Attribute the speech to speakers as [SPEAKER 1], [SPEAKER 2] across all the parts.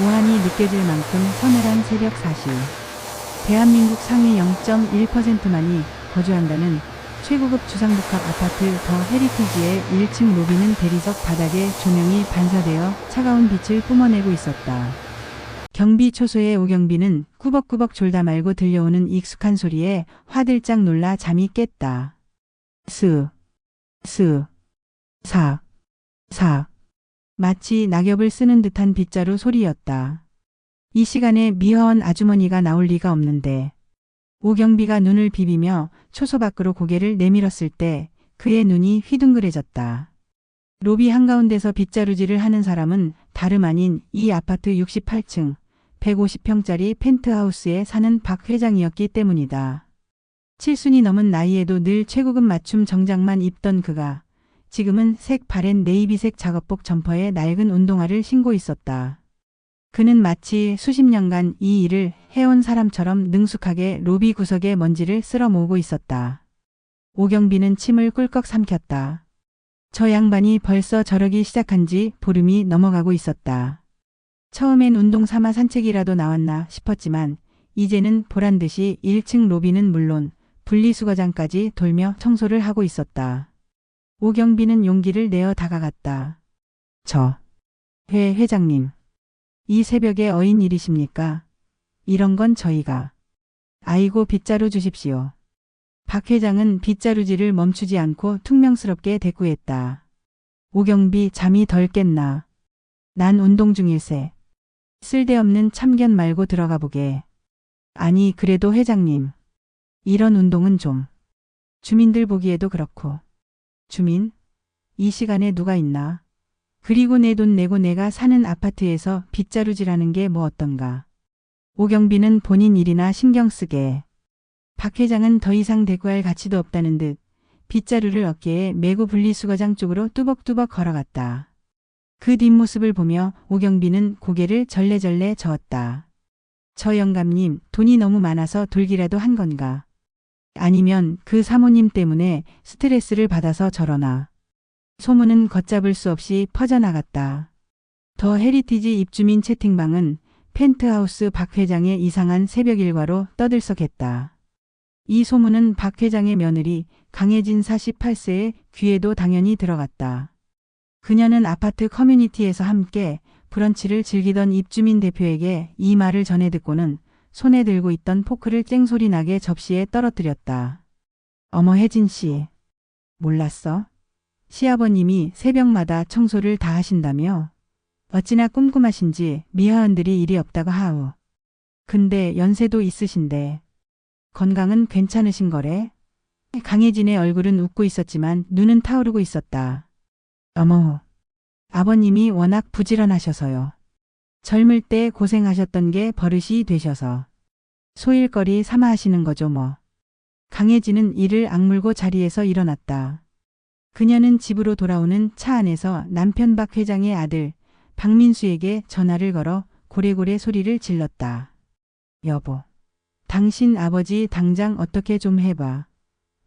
[SPEAKER 1] 오한이 느껴질 만큼 서늘한 새벽 4시. 대한민국 상위 0.1%만이 거주한다는 최고급 주상복합 아파트 더 헤리티지의 1층 로비는 대리석 바닥에 조명이 반사되어 차가운 빛을 뿜어내고 있었다. 경비 초소의 오경비는 꾸벅꾸벅 졸다 말고 들려오는 익숙한 소리에 화들짝 놀라 잠이 깼다. 사. 마치 낙엽을 쓰는 듯한 빗자루 소리였다. 이 시간에 미화원 아주머니가 나올 리가 없는데. 오경비가 눈을 비비며 초소 밖으로 고개를 내밀었을 때 그의 눈이 휘둥그레졌다. 로비 한가운데서 빗자루질을 하는 사람은 다름 아닌 이 아파트 68층 150평짜리 펜트하우스에 사는 박 회장이었기 때문이다. 7순이 넘은 나이에도 늘 최고급 맞춤 정장만 입던 그가 지금은 색 바랜 네이비색 작업복 점퍼에 낡은 운동화를 신고 있었다. 그는 마치 수십 년간 이 일을 해온 사람처럼 능숙하게 로비 구석의 먼지를 쓸어 모으고 있었다. 오경비는 침을 꿀꺽 삼켰다. 저 양반이 벌써 저러기 시작한 지 보름이 넘어가고 있었다. 처음엔 운동 삼아 산책이라도 나왔나 싶었지만 이제는 보란듯이 1층 로비는 물론 분리수거장까지 돌며 청소를 하고 있었다. 오경비는 용기를 내어 다가갔다. 회장님. 이 새벽에 어인 일이십니까? 이런 건 저희가. 아이고 빗자루 주십시오. 박 회장은 빗자루질을 멈추지 않고 퉁명스럽게 대꾸했다. 오경비 잠이 덜 깼나? 난 운동 중일세. 쓸데없는 참견 말고 들어가 보게. 아니 그래도 회장님. 이런 운동은 좀. 주민들 보기에도 그렇고. 주민? 이 시간에 누가 있나? 그리고 내 돈 내고 내가 사는 아파트에서 빗자루질하는 게 뭐 어떤가. 오경비는 본인 일이나 신경 쓰게. 박 회장은 더 이상 대꾸할 가치도 없다는 듯 빗자루를 어깨에 메고 분리수거장 쪽으로 뚜벅뚜벅 걸어갔다. 그 뒷모습을 보며 오경비는 고개를 절레절레 저었다. 저 영감님 돈이 너무 많아서 돌기라도 한 건가. 아니면 그 사모님 때문에 스트레스를 받아서 저러나. 소문은 걷잡을 수 없이 퍼져나갔다. 더 헤리티지 입주민 채팅방은 펜트하우스 박 회장의 이상한 새벽 일과로 떠들썩했다. 이 소문은 박 회장의 며느리 강혜진 48세의 귀에도 당연히 들어갔다. 그녀는 아파트 커뮤니티에서 함께 브런치를 즐기던 입주민 대표에게 이 말을 전해 듣고는 손에 들고 있던 포크를 쨍소리 나게 접시에 떨어뜨렸다. 어머 혜진 씨. 몰랐어? 시아버님이 새벽마다 청소를 다 하신다며? 어찌나 꼼꼼하신지 미화원들이 일이 없다고 하오. 근데 연세도 있으신데 건강은 괜찮으신 거래? 강혜진의 얼굴은 웃고 있었지만 눈은 타오르고 있었다. 어머, 아버님이 워낙 부지런하셔서요. 젊을 때 고생하셨던 게 버릇이 되셔서 소일거리 삼아 하시는 거죠 뭐. 강혜진은 이를 악물고 자리에서 일어났다. 그녀는 집으로 돌아오는 차 안에서 남편 박 회장의 아들 박민수에게 전화를 걸어 고래고래 소리를 질렀다. 여보, 당신 아버지 당장 어떻게 좀 해봐.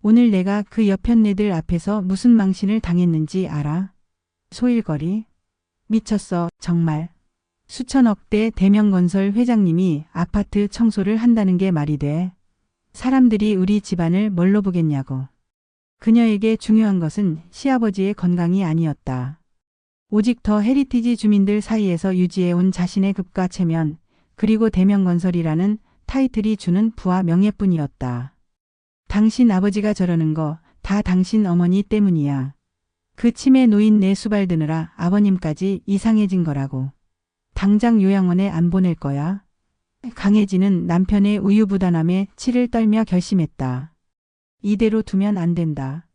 [SPEAKER 1] 오늘 내가 그 여편네들 앞에서 무슨 망신을 당했는지 알아? 소일거리? 미쳤어 정말. 수천억대 대명건설 회장님이 아파트 청소를 한다는 게 말이 돼. 사람들이 우리 집안을 뭘로 보겠냐고. 그녀에게 중요한 것은 시아버지의 건강이 아니었다. 오직 더 헤리티지 주민들 사이에서 유지해온 자신의 급과 체면, 그리고 대명건설이라는 타이틀이 주는 부와 명예뿐이었다. 당신 아버지가 저러는 거 다 당신 어머니 때문이야. 그 치매 노인 내 수발 드느라 아버님까지 이상해진 거라고. 당장 요양원에 안 보낼 거야. 강혜진은 남편의 우유부단함에 치를 떨며 결심했다. 이대로 두면 안 된다.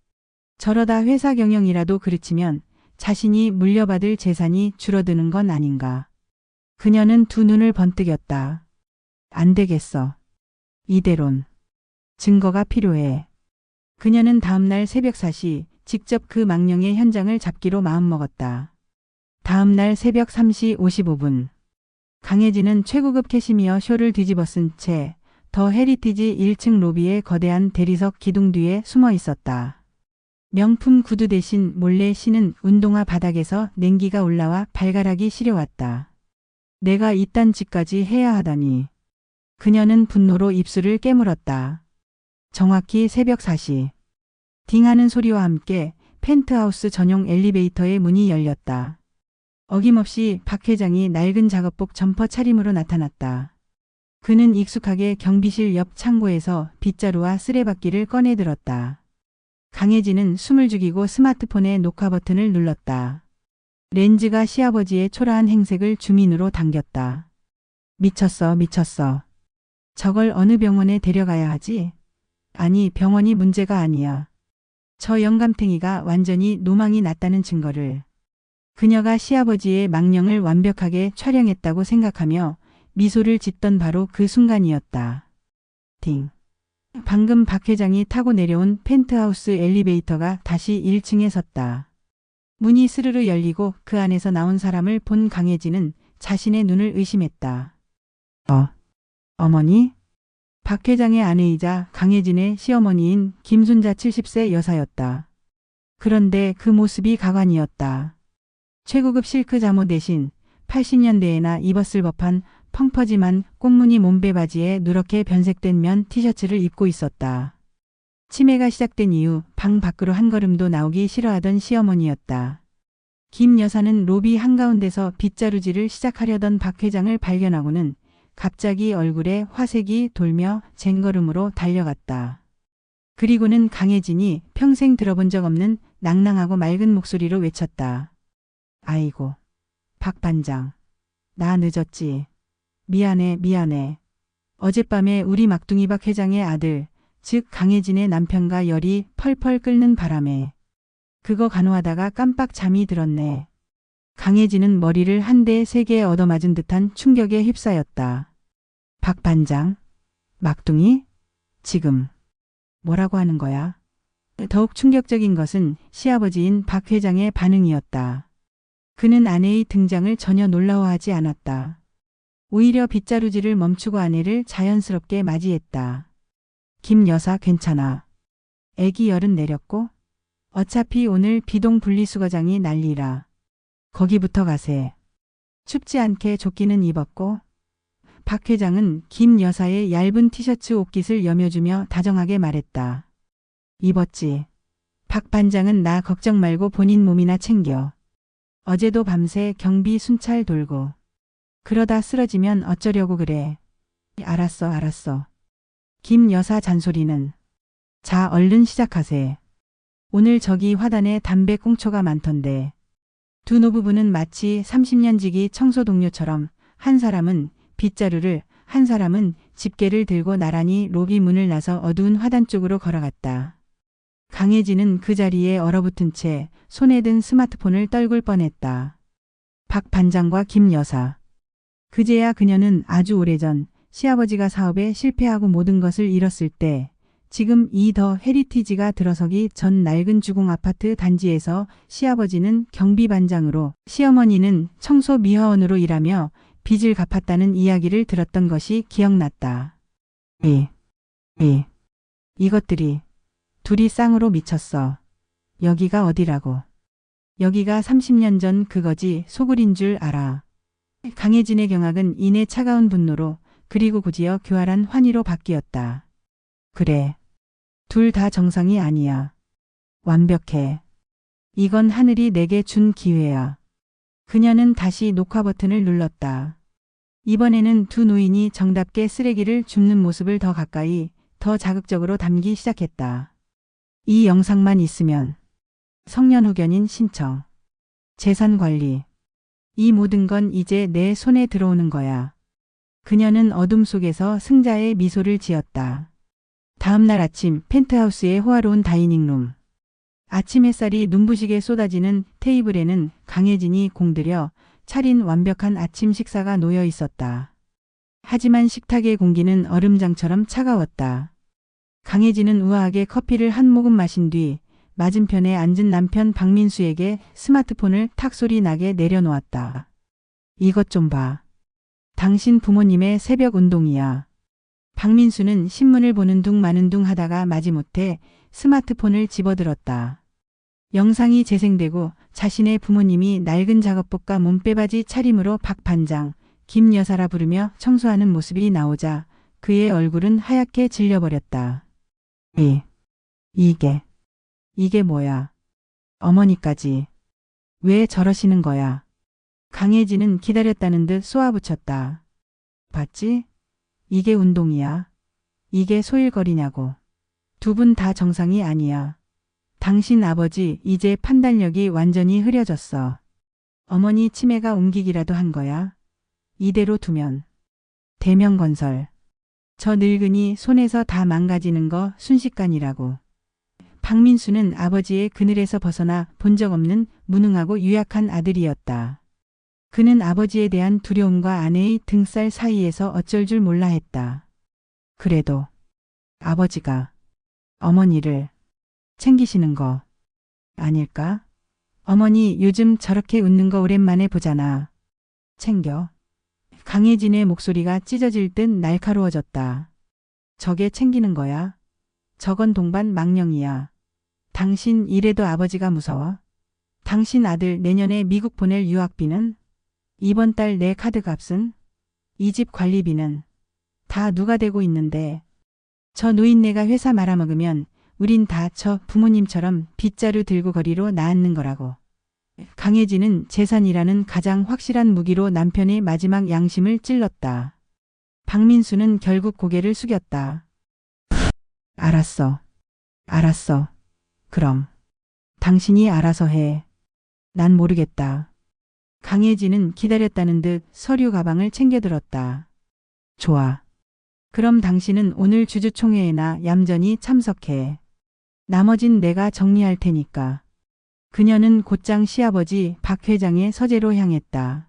[SPEAKER 1] 저러다 회사 경영이라도 그르치면 자신이 물려받을 재산이 줄어드는 건 아닌가. 그녀는 두 눈을 번뜩였다. 안 되겠어. 이대론. 증거가 필요해. 그녀는 다음날 새벽 4시 직접 그 망령의 현장을 잡기로 마음먹었다. 다음날 새벽 3시 55분. 강혜진은 최고급 캐시미어 쇼를 뒤집어 쓴 채 더 헤리티지 1층 로비의 거대한 대리석 기둥 뒤에 숨어 있었다. 명품 구두 대신 몰래 신은 운동화 바닥에서 냉기가 올라와 발가락이 시려왔다. 내가 이딴 짓까지 해야 하다니. 그녀는 분노로 입술을 깨물었다. 정확히 새벽 4시. 딩하는 소리와 함께 펜트하우스 전용 엘리베이터의 문이 열렸다. 어김없이 박 회장이 낡은 작업복 점퍼 차림으로 나타났다. 그는 익숙하게 경비실 옆 창고에서 빗자루와 쓰레받기를 꺼내 들었다. 강혜진은 숨을 죽이고 스마트폰의 녹화 버튼을 눌렀다. 렌즈가 시아버지의 초라한 행색을 줌인으로 당겼다. 미쳤어, 미쳤어. 저걸 어느 병원에 데려가야 하지? 아니, 병원이 문제가 아니야. 저 영감탱이가 완전히 노망이 났다는 증거를. 그녀가 시아버지의 망령을 완벽하게 촬영했다고 생각하며 미소를 짓던 바로 그 순간이었다. 딩. 방금 박 회장이 타고 내려온 펜트하우스 엘리베이터가 다시 1층에 섰다. 문이 스르르 열리고 그 안에서 나온 사람을 본 강혜진은 자신의 눈을 의심했다. 어머니? 박 회장의 아내이자 강혜진의 시어머니인 김순자 70세 여사였다. 그런데 그 모습이 가관이었다. 최고급 실크 잠옷 대신 80년대에나 입었을 법한 펑퍼짐한 꽃무늬 몸빼 바지에 누렇게 변색된 면 티셔츠를 입고 있었다. 치매가 시작된 이후 방 밖으로 한 걸음도 나오기 싫어하던 시어머니였다. 김 여사는 로비 한가운데서 빗자루질을 시작하려던 박 회장을 발견하고는 갑자기 얼굴에 화색이 돌며 쟁걸음으로 달려갔다. 그리고는 강혜진이 평생 들어본 적 없는 낭낭하고 맑은 목소리로 외쳤다. 아이고, 박 반장. 나 늦었지. 미안해, 미안해. 어젯밤에 우리 막둥이 박 회장의 아들, 즉 강혜진의 남편과 열이 펄펄 끓는 바람에 그거 간호하다가 깜빡 잠이 들었네. 강혜진은 머리를 한 대 세게 얻어맞은 듯한 충격에 휩싸였다. 박 반장? 막둥이? 지금 뭐라고 하는 거야? 더욱 충격적인 것은 시아버지인 박 회장의 반응이었다. 그는 아내의 등장을 전혀 놀라워하지 않았다. 오히려 빗자루질을 멈추고 아내를 자연스럽게 맞이했다. 김 여사 괜찮아. 애기 열은 내렸고? 어차피 오늘 비동 분리수거장이 난리라. 거기부터 가세. 춥지 않게 조끼는 입었고? 박 회장은 김 여사의 얇은 티셔츠 옷깃을 여며주며 다정하게 말했다. 입었지. 박 반장은 나 걱정 말고 본인 몸이나 챙겨. 어제도 밤새 경비 순찰 돌고. 그러다 쓰러지면 어쩌려고 그래. 알았어, 알았어. 김 여사 잔소리는. 자, 얼른 시작하세. 오늘 저기 화단에 담배 꽁초가 많던데. 두 노부부는 마치 30년 지기 청소 동료처럼 한 사람은 빗자루를, 한 사람은 집게를 들고 나란히 로비 문을 나서 어두운 화단 쪽으로 걸어갔다. 강혜진은 그 자리에 얼어붙은 채 손에 든 스마트폰을 떨굴 뻔했다. 박 반장과 김 여사. 그제야 그녀는 아주 오래전 시아버지가 사업에 실패하고 모든 것을 잃었을 때 지금 이 더 헤리티지가 들어서기 전 낡은 주공 아파트 단지에서 시아버지는 경비반장으로 시어머니는 청소 미화원으로 일하며 빚을 갚았다는 이야기를 들었던 것이 기억났다. 이것들이 둘이 쌍으로 미쳤어. 여기가 어디라고. 여기가 30년 전 그거지 소굴인 줄 알아. 강혜진의 경악은 이내 차가운 분노로 그리고 곧이어 교활한 환희로 바뀌었다. 그래. 둘 다 정상이 아니야. 완벽해. 이건 하늘이 내게 준 기회야. 그녀는 다시 녹화 버튼을 눌렀다. 이번에는 두 노인이 정답게 쓰레기를 줍는 모습을 더 가까이, 더 자극적으로 담기 시작했다. 이 영상만 있으면 성년후견인 신청, 재산관리, 이 모든 건 이제 내 손에 들어오는 거야. 그녀는 어둠 속에서 승자의 미소를 지었다. 다음 날 아침 펜트하우스의 호화로운 다이닝룸. 아침 햇살이 눈부시게 쏟아지는 테이블에는 강혜진이 공들여 차린 완벽한 아침 식사가 놓여 있었다. 하지만 식탁의 공기는 얼음장처럼 차가웠다. 강혜진은 우아하게 커피를 한 모금 마신 뒤 맞은편에 앉은 남편 박민수에게 스마트폰을 탁 소리 나게 내려놓았다. 이것 좀 봐. 당신 부모님의 새벽 운동이야. 박민수는 신문을 보는 둥 마는 둥 하다가 마지못해 스마트폰을 집어들었다. 영상이 재생되고 자신의 부모님이 낡은 작업복과 몸빼바지 차림으로 박 반장, 김 여사라 부르며 청소하는 모습이 나오자 그의 얼굴은 하얗게 질려버렸다. 이게 뭐야? 어머니까지. 왜 저러시는 거야? 강혜진은 기다렸다는 듯 쏘아붙였다. 봤지? 이게 운동이야. 이게 소일거리냐고. 두 분 다 정상이 아니야. 당신 아버지 이제 판단력이 완전히 흐려졌어. 어머니 치매가 옮기기라도 한 거야. 이대로 두면. 대명건설. 저 늙은이 손에서 다 망가지는 거 순식간이라고. 박민수는 아버지의 그늘에서 벗어나 본 적 없는 무능하고 유약한 아들이었다. 그는 아버지에 대한 두려움과 아내의 등살 사이에서 어쩔 줄 몰라 했다. 그래도 아버지가 어머니를 챙기시는 거 아닐까? 어머니 요즘 저렇게 웃는 거 오랜만에 보잖아. 챙겨. 강혜진의 목소리가 찢어질 듯 날카로워졌다. 저게 챙기는 거야? 저건 동반 망령이야. 당신 이래도 아버지가 무서워? 당신 아들 내년에 미국 보낼 유학비는? 이번 달 내 카드값은? 이 집 관리비는? 다 누가 대고 있는데. 저 노인네가 회사 말아먹으면 우린 다 저 부모님처럼 빗자루 들고 거리로 나앉는 거라고. 강혜진은 재산이라는 가장 확실한 무기로 남편의 마지막 양심을 찔렀다. 박민수는 결국 고개를 숙였다. 알았어. 그럼. 당신이 알아서 해. 난 모르겠다. 강혜진은 기다렸다는 듯 서류 가방을 챙겨들었다. 좋아. 그럼 당신은 오늘 주주총회에나 얌전히 참석해. 나머진 내가 정리할 테니까. 그녀는 곧장 시아버지 박 회장의 서재로 향했다.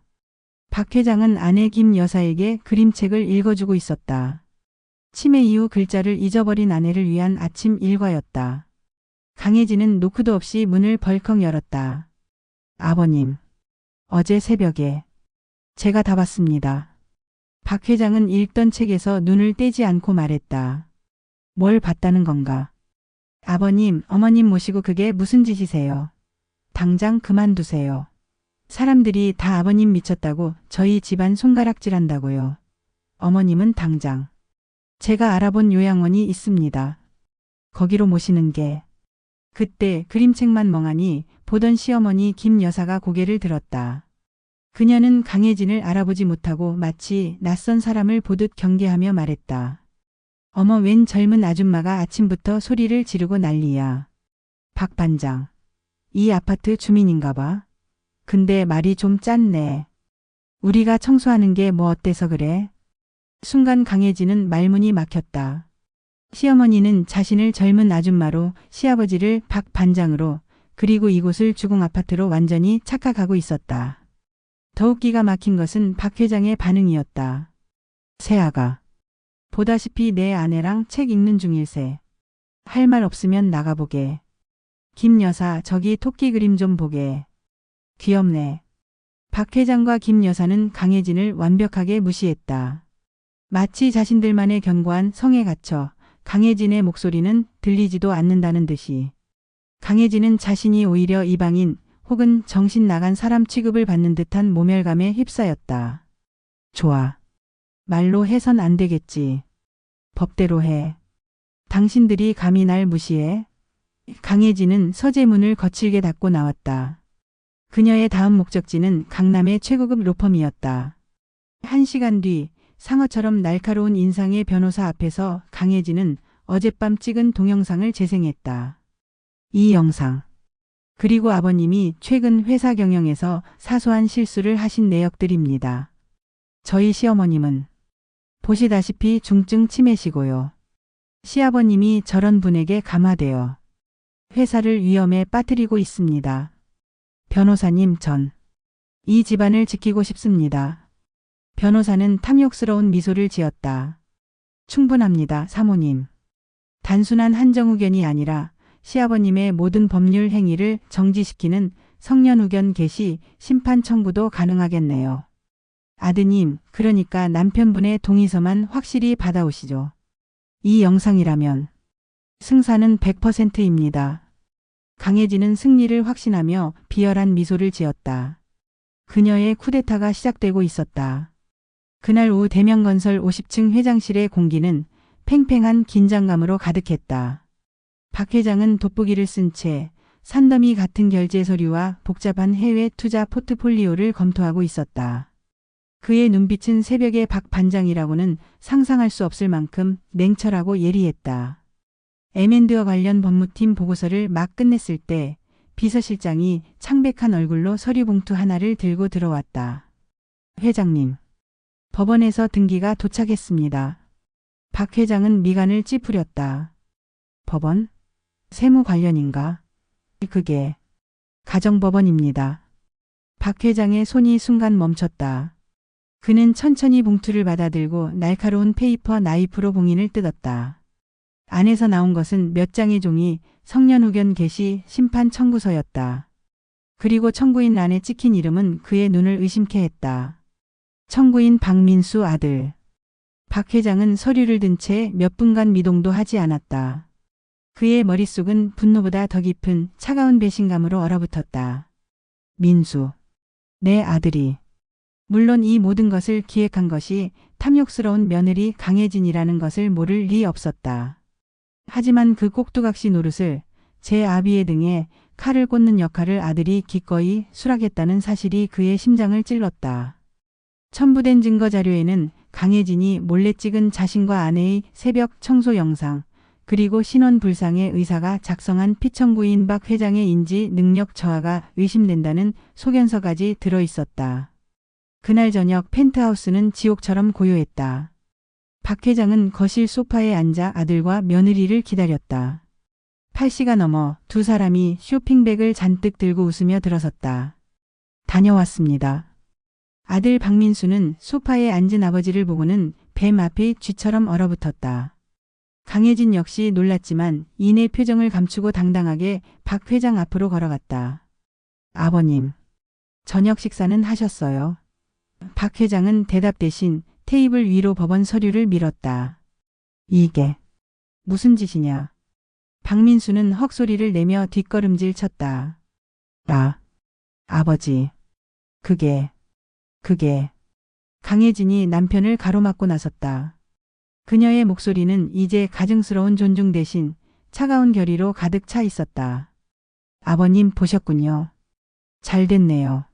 [SPEAKER 1] 박 회장은 아내 김 여사에게 그림책을 읽어주고 있었다. 치매 이후 글자를 잊어버린 아내를 위한 아침 일과였다. 강혜진은 노크도 없이 문을 벌컥 열었다. 아버님, 어제 새벽에 제가 다 봤습니다. 박 회장은 읽던 책에서 눈을 떼지 않고 말했다. 뭘 봤다는 건가? 아버님, 어머님 모시고 그게 무슨 짓이세요? 당장 그만두세요. 사람들이 다 아버님 미쳤다고 저희 집안 손가락질한다고요. 어머님은 당장. 제가 알아본 요양원이 있습니다. 거기로 모시는 게. 그때 그림책만 멍하니 보던 시어머니 김 여사가 고개를 들었다. 그녀는 강혜진을 알아보지 못하고 마치 낯선 사람을 보듯 경계하며 말했다. 어머, 웬 젊은 아줌마가 아침부터 소리를 지르고 난리야. 박 반장. 이 아파트 주민인가 봐. 근데 말이 좀 짰네. 우리가 청소하는 게 뭐 어때서 그래? 순간 강혜진은 말문이 막혔다. 시어머니는 자신을 젊은 아줌마로, 시아버지를 박 반장으로, 그리고 이곳을 주공 아파트로 완전히 착각하고 있었다. 더욱 기가 막힌 것은 박 회장의 반응이었다. 새아가. 보다시피 내 아내랑 책 읽는 중일세. 할 말 없으면 나가보게. 김 여사, 저기 토끼 그림 좀 보게. 귀엽네. 박 회장과 김 여사는 강혜진을 완벽하게 무시했다. 마치 자신들만의 견고한 성에 갇혀 강혜진의 목소리는 들리지도 않는다는 듯이. 강혜진은 자신이 오히려 이방인 혹은 정신 나간 사람 취급을 받는 듯한 모멸감에 휩싸였다. 좋아. 말로 해선 안 되겠지. 법대로 해. 당신들이 감히 날 무시해? 강혜진은 서재 문을 거칠게 닫고 나왔다. 그녀의 다음 목적지는 강남의 최고급 로펌이었다. 1시간 뒤 상어처럼 날카로운 인상의 변호사 앞에서 강혜진은 어젯밤 찍은 동영상을 재생했다. 이 영상. 그리고 아버님이 최근 회사 경영에서 사소한 실수를 하신 내역들입니다. 저희 시어머님은 보시다시피 중증 치매시고요. 시아버님이 저런 분에게 감화되어 회사를 위험에 빠뜨리고 있습니다. 변호사님, 전 이 집안을 지키고 싶습니다. 변호사는 탐욕스러운 미소를 지었다. 충분합니다, 사모님. 단순한 한정의견이 아니라 시아버님의 모든 법률 행위를 정지시키는 성년의견 개시, 심판 청구도 가능하겠네요. 아드님, 그러니까 남편분의 동의서만 확실히 받아오시죠. 이 영상이라면 승산은 100%입니다. 강혜진은 승리를 확신하며 비열한 미소를 지었다. 그녀의 쿠데타가 시작되고 있었다. 그날 오후 대명건설 50층 회장실의 공기는 팽팽한 긴장감으로 가득했다. 박 회장은 돋보기를 쓴 채 산더미 같은 결제 서류와 복잡한 해외 투자 포트폴리오를 검토하고 있었다. 그의 눈빛은 새벽의 박 반장이라고는 상상할 수 없을 만큼 냉철하고 예리했다. M&A 관련 법무팀 보고서를 막 끝냈을 때 비서실장이 창백한 얼굴로 서류 봉투 하나를 들고 들어왔다. 회장님, 법원에서 등기가 도착했습니다. 박 회장은 미간을 찌푸렸다. 법원? 세무 관련인가? 그게 가정법원입니다. 박 회장의 손이 순간 멈췄다. 그는 천천히 봉투를 받아들고 날카로운 페이퍼 나이프로 봉인을 뜯었다. 안에서 나온 것은 몇 장의 종이, 성년 후견 개시, 심판 청구서였다. 그리고 청구인 안에 찍힌 이름은 그의 눈을 의심케 했다. 청구인 박민수 아들. 박 회장은 서류를 든 채 몇 분간 미동도 하지 않았다. 그의 머릿속은 분노보다 더 깊은 차가운 배신감으로 얼어붙었다. 민수. 내 아들이. 물론 이 모든 것을 기획한 것이 탐욕스러운 며느리 강혜진이라는 것을 모를 리 없었다. 하지만 그 꼭두각시 노릇을 제 아비의 등에 칼을 꽂는 역할을 아들이 기꺼이 수락했다는 사실이 그의 심장을 찔렀다. 첨부된 증거 자료에는 강혜진이 몰래 찍은 자신과 아내의 새벽 청소 영상, 그리고 신원 불상의 의사가 작성한 피청구인 박 회장의 인지 능력 저하가 의심된다는 소견서까지 들어있었다. 그날 저녁 펜트하우스는 지옥처럼 고요했다. 박 회장은 거실 소파에 앉아 아들과 며느리를 기다렸다. 8시가 넘어 두 사람이 쇼핑백을 잔뜩 들고 웃으며 들어섰다. 다녀왔습니다. 아들 박민수는 소파에 앉은 아버지를 보고는 뱀 앞에 쥐처럼 얼어붙었다. 강혜진 역시 놀랐지만 이내 표정을 감추고 당당하게 박 회장 앞으로 걸어갔다. 아버님, 저녁 식사는 하셨어요? 박 회장은 대답 대신 테이블 위로 법원 서류를 밀었다. 이게 무슨 짓이냐? 박민수는 헉소리를 내며 뒷걸음질 쳤다. 아버지. 그게. 강혜진이 남편을 가로막고 나섰다. 그녀의 목소리는 이제 가증스러운 존중 대신 차가운 결의로 가득 차 있었다. 아버님 보셨군요. 잘 됐네요.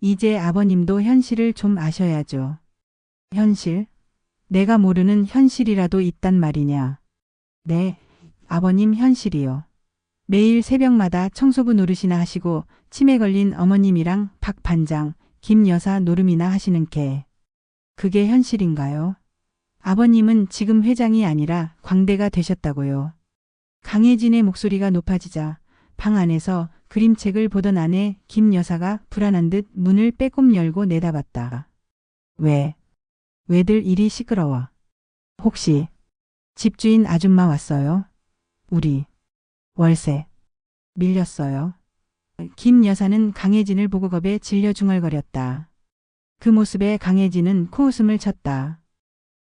[SPEAKER 1] 이제 아버님도 현실을 좀 아셔야죠. 현실? 내가 모르는 현실이라도 있단 말이냐. 네, 아버님 현실이요. 매일 새벽마다 청소부 노릇이나 하시고 치매 걸린 어머님이랑 박 반장, 김 여사 노름이나 하시는 게. 그게 현실인가요? 아버님은 지금 회장이 아니라 광대가 되셨다고요. 강혜진의 목소리가 높아지자 방 안에서 그림책을 보던 아내 김 여사가 불안한 듯 문을 빼꼼 열고 내다봤다. 왜들 이리 시끄러워? 혹시 집주인 아줌마 왔어요? 우리 월세 밀렸어요. 김 여사는 강혜진을 보고 겁에 질려 중얼거렸다. 그 모습에 강혜진은 코웃음을 쳤다.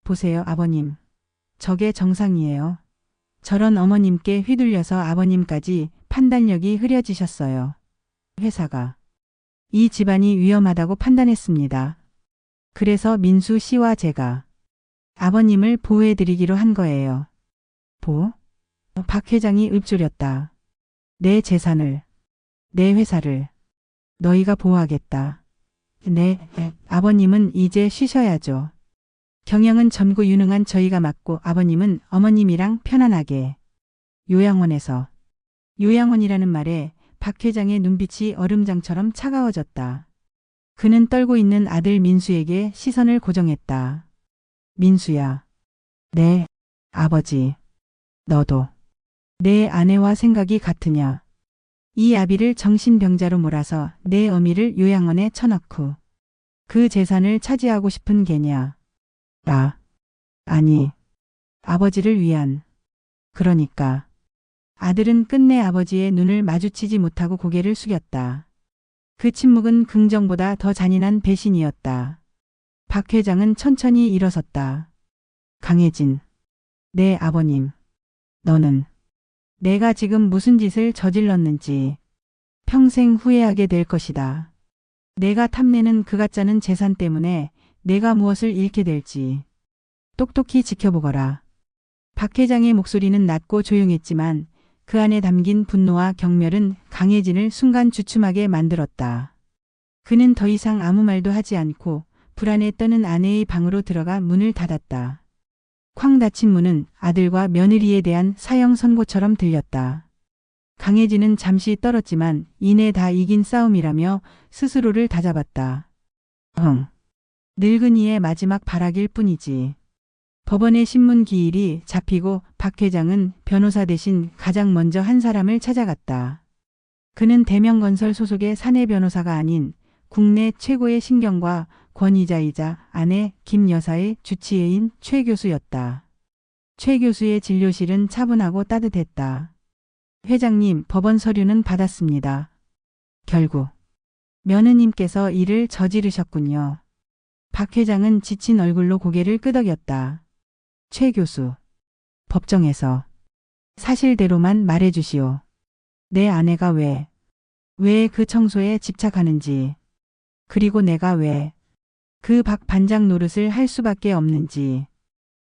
[SPEAKER 1] 보세요 아버님. 저게 정상이에요. 저런 어머님께 휘둘려서 아버님까지 판단력이 흐려지셨어요. 회사가 이 집안이 위험하다고 판단했습니다. 그래서 민수 씨와 제가 아버님을 보호해드리기로 한 거예요. 박 회장이 읊조렸다. 내 재산을, 내 회사를 너희가 보호하겠다. 네, 아버님은 이제 쉬셔야죠. 경영은 젊고 유능한 저희가 맡고 아버님은 어머님이랑 편안하게. 요양원에서. 요양원이라는 말에 박 회장의 눈빛이 얼음장처럼 차가워졌다. 그는 떨고 있는 아들 민수에게 시선을 고정했다. 민수야. 네, 아버지. 너도. 내 아내와 생각이 같으냐. 이 아비를 정신병자로 몰아서 내 어미를 요양원에 쳐넣고 그 재산을 차지하고 싶은 게냐. 아니. 아버지를 위한. 그러니까. 아들은 끝내 아버지의 눈을 마주치지 못하고 고개를 숙였다. 그 침묵은 긍정보다 더 잔인한 배신이었다. 박 회장은 천천히 일어섰다. 강혜진. 내 아버님. 너는 내가 지금 무슨 짓을 저질렀는지 평생 후회하게 될 것이다. 내가 탐내는 그 가짜는 재산 때문에 내가 무엇을 잃게 될지 똑똑히 지켜보거라. 박 회장의 목소리는 낮고 조용했지만 그 안에 담긴 분노와 경멸은 강혜진을 순간 주춤하게 만들었다. 그는 더 이상 아무 말도 하지 않고 불안에 떠는 아내의 방으로 들어가 문을 닫았다. 쾅 닫힌 문은 아들과 며느리에 대한 사형 선고처럼 들렸다. 강혜진은 잠시 떨었지만 이내 다 이긴 싸움이라며 스스로를 다잡았다. 늙은이의 마지막 발악일 뿐이지. 법원의 신문 기일이 잡히고 박 회장은 변호사 대신 가장 먼저 한 사람을 찾아갔다. 그는 대명건설 소속의 사내 변호사가 아닌 국내 최고의 신경과 권위자이자 아내 김 여사의 주치의인 최 교수였다. 최 교수의 진료실은 차분하고 따뜻했다. 회장님, 법원 서류는 받았습니다. 결국 며느님께서 일을 저지르셨군요. 박 회장은 지친 얼굴로 고개를 끄덕였다. 최 교수, 법정에서 사실대로만 말해주시오. 내 아내가 왜 그 청소에 집착하는지, 그리고 내가 왜 그 박 반장 노릇을 할 수밖에 없는지.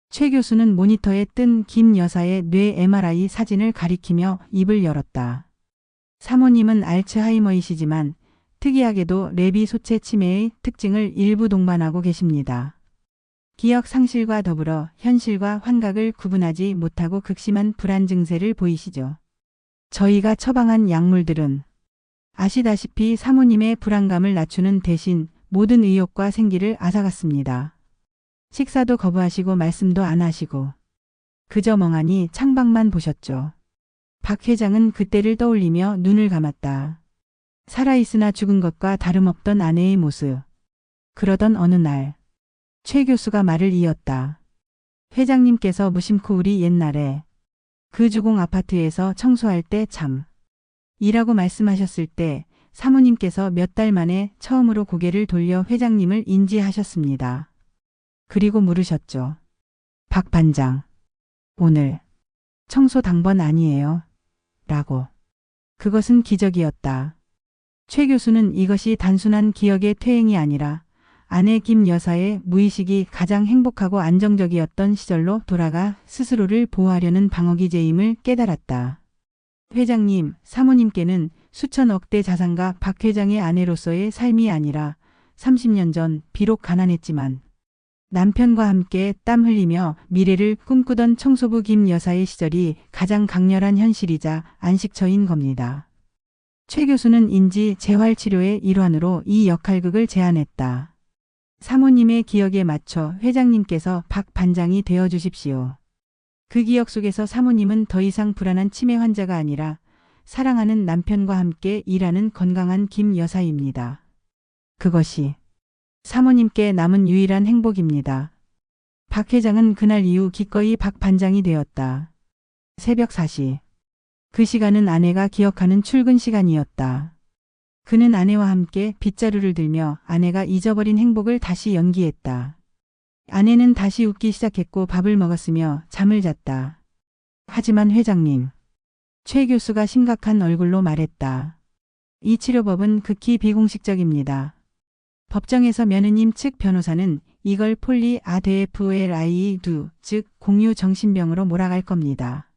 [SPEAKER 1] 최 교수는 모니터에 뜬 김 여사의 뇌 MRI 사진을 가리키며 입을 열었다. 사모님은 알츠하이머이시지만 특이하게도 레비 소체 치매의 특징을 일부 동반하고 계십니다. 기억 상실과 더불어 현실과 환각을 구분하지 못하고 극심한 불안 증세를 보이시죠. 저희가 처방한 약물들은 아시다시피 사모님의 불안감을 낮추는 대신 모든 의욕과 생기를 앗아갔습니다. 식사도 거부하시고 말씀도 안 하시고 그저 멍하니 창밖만 보셨죠. 박 회장은 그때를 떠올리며 눈을 감았다. 살아있으나 죽은 것과 다름없던 아내의 모습. 그러던 어느 날 최 교수가 말을 이었다. 회장님께서 무심코 우리 옛날에 그 주공 아파트에서 청소할 때 참 이라고 말씀하셨을 때 사모님께서 몇 달 만에 처음으로 고개를 돌려 회장님을 인지하셨습니다. 그리고 물으셨죠. 박 반장, 오늘 청소 당번 아니에요? 라고. 그것은 기적이었다. 최 교수는 이것이 단순한 기억의 퇴행이 아니라 아내 김 여사의 무의식이 가장 행복하고 안정적이었던 시절로 돌아가 스스로를 보호하려는 방어기제임을 깨달았다. 회장님, 사모님께는 수천억 대 자산가 박 회장의 아내로서의 삶이 아니라 30년 전 비록 가난했지만 남편과 함께 땀 흘리며 미래를 꿈꾸던 청소부 김 여사의 시절이 가장 강렬한 현실이자 안식처인 겁니다. 최 교수는 인지 재활치료의 일환으로 이 역할극을 제안했다. 사모님의 기억에 맞춰 회장님께서 박 반장이 되어 주십시오. 그 기억 속에서 사모님은 더 이상 불안한 치매 환자가 아니라 사랑하는 남편과 함께 일하는 건강한 김 여사입니다. 그것이 사모님께 남은 유일한 행복입니다. 박 회장은 그날 이후 기꺼이 박 반장이 되었다. 새벽 4시. 그 시간은 아내가 기억하는 출근 시간이었다. 그는 아내와 함께 빗자루를 들며 아내가 잊어버린 행복을 다시 연기했다. 아내는 다시 웃기 시작했고 밥을 먹었으며 잠을 잤다. 하지만 회장님, 최 교수가 심각한 얼굴로 말했다. 이 치료법은 극히 비공식적입니다. 법정에서 며느님 측 변호사는 이걸 폴리아데프LI2, 즉 공유 정신병으로 몰아갈 겁니다.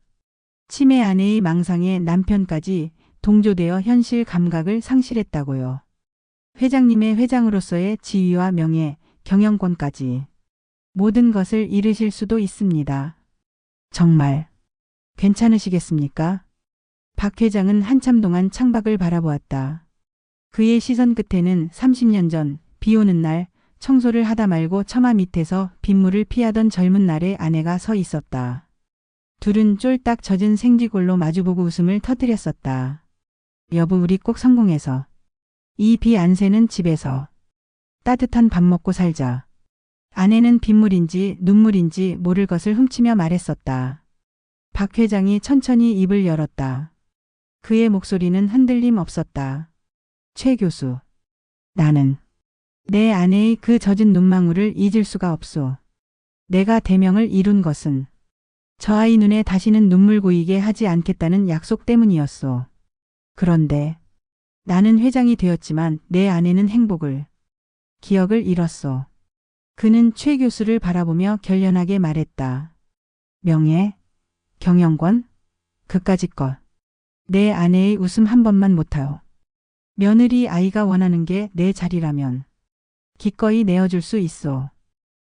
[SPEAKER 1] 치매 아내의 망상에 남편까지 동조되어 현실 감각을 상실했다고요. 회장님의 회장으로서의 지위와 명예, 경영권까지 모든 것을 잃으실 수도 있습니다. 정말 괜찮으시겠습니까? 박 회장은 한참 동안 창밖을 바라보았다. 그의 시선 끝에는 30년 전 비 오는 날 청소를 하다 말고 처마 밑에서 빗물을 피하던 젊은 날의 아내가 서 있었다. 둘은 쫄딱 젖은 생쥐골로 마주보고 웃음을 터뜨렸었다. 여보, 우리 꼭 성공해서 이 비 안 새는 집에서 따뜻한 밥 먹고 살자. 아내는 빗물인지 눈물인지 모를 것을 훔치며 말했었다. 박 회장이 천천히 입을 열었다. 그의 목소리는 흔들림 없었다. 최 교수, 나는 내 아내의 그 젖은 눈망울을 잊을 수가 없소. 내가 대명을 이룬 것은 저 아이 눈에 다시는 눈물 고이게 하지 않겠다는 약속 때문이었소. 그런데 나는 회장이 되었지만 내 아내는 행복을, 기억을 잃었소. 그는 최 교수를 바라보며 결연하게 말했다. 명예, 경영권, 그까짓 것. 내 아내의 웃음 한 번만 못하요. 며느리 아이가 원하는 게 내 자리라면 기꺼이 내어줄 수 있어.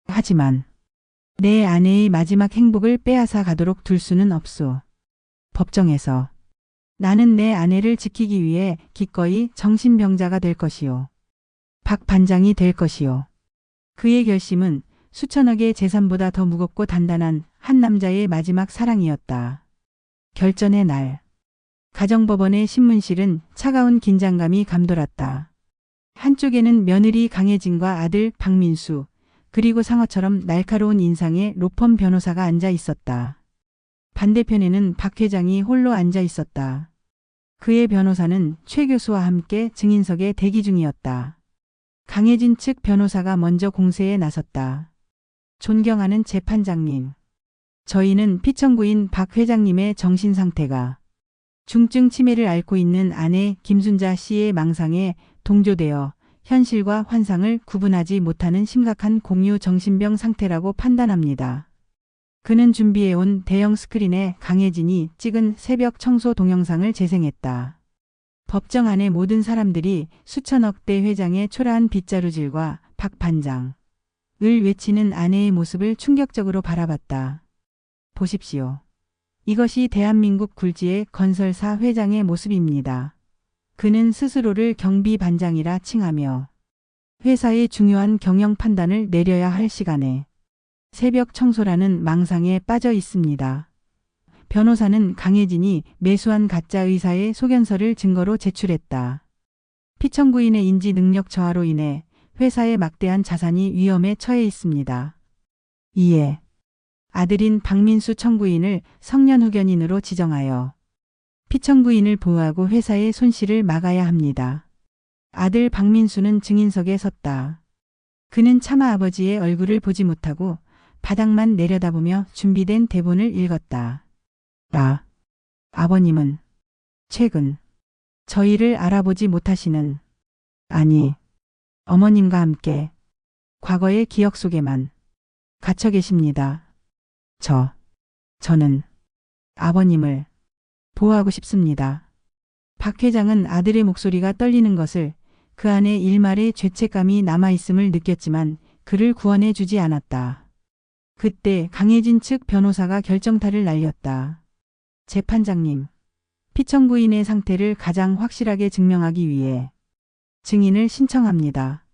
[SPEAKER 1] 하지만 내 아내의 마지막 행복을 빼앗아 가도록 둘 수는 없소. 법정에서 나는 내 아내를 지키기 위해 기꺼이 정신병자가 될 것이요. 박 반장이 될 것이요. 그의 결심은 수천억의 재산보다 더 무겁고 단단한 한 남자의 마지막 사랑이었다. 결전의 날. 가정법원의 신문실은 차가운 긴장감이 감돌았다. 한쪽에는 며느리 강혜진과 아들 박민수, 그리고 상어처럼 날카로운 인상의 로펌 변호사가 앉아 있었다. 반대편에는 박 회장이 홀로 앉아 있었다. 그의 변호사는 최 교수와 함께 증인석에 대기 중이었다. 강혜진 측 변호사가 먼저 공세에 나섰다. 존경하는 재판장님. 저희는 피청구인 박 회장님의 정신 상태가 중증 치매를 앓고 있는 아내 김순자 씨의 망상에 동조되어 현실과 환상을 구분하지 못하는 심각한 공유 정신병 상태라고 판단합니다. 그는 준비해온 대형 스크린에 강혜진이 찍은 새벽 청소 동영상을 재생했다. 법정 안의 모든 사람들이 수천억대 회장의 초라한 빗자루질과 박 반장을 외치는 아내의 모습을 충격적으로 바라봤다. 보십시오. 이것이 대한민국 굴지의 건설사 회장의 모습입니다. 그는 스스로를 경비 반장이라 칭하며 회사의 중요한 경영 판단을 내려야 할 시간에 새벽 청소라는 망상에 빠져 있습니다. 변호사는 강혜진이 매수한 가짜 의사의 소견서를 증거로 제출했다. 피청구인의 인지 능력 저하로 인해 회사의 막대한 자산이 위험에 처해 있습니다. 이에 아들인 박민수 청구인을 성년후견인으로 지정하여 피청구인을 보호하고 회사의 손실을 막아야 합니다. 아들 박민수는 증인석에 섰다. 그는 차마 아버지의 얼굴을 보지 못하고 바닥만 내려다보며 준비된 대본을 읽었다. 아버님은 최근 저희를 알아보지 못하시는, 아니, 어머님과 함께 과거의 기억 속에만 갇혀 계십니다. 저는 아버님을 보호하고 싶습니다. 박 회장은 아들의 목소리가 떨리는 것을, 그 안에 일말의 죄책감이 남아있음을 느꼈지만 그를 구원해 주지 않았다. 그때 강혜진 측 변호사가 결정타를 날렸다. 재판장님, 피청구인의 상태를 가장 확실하게 증명하기 위해 증인을 신청합니다.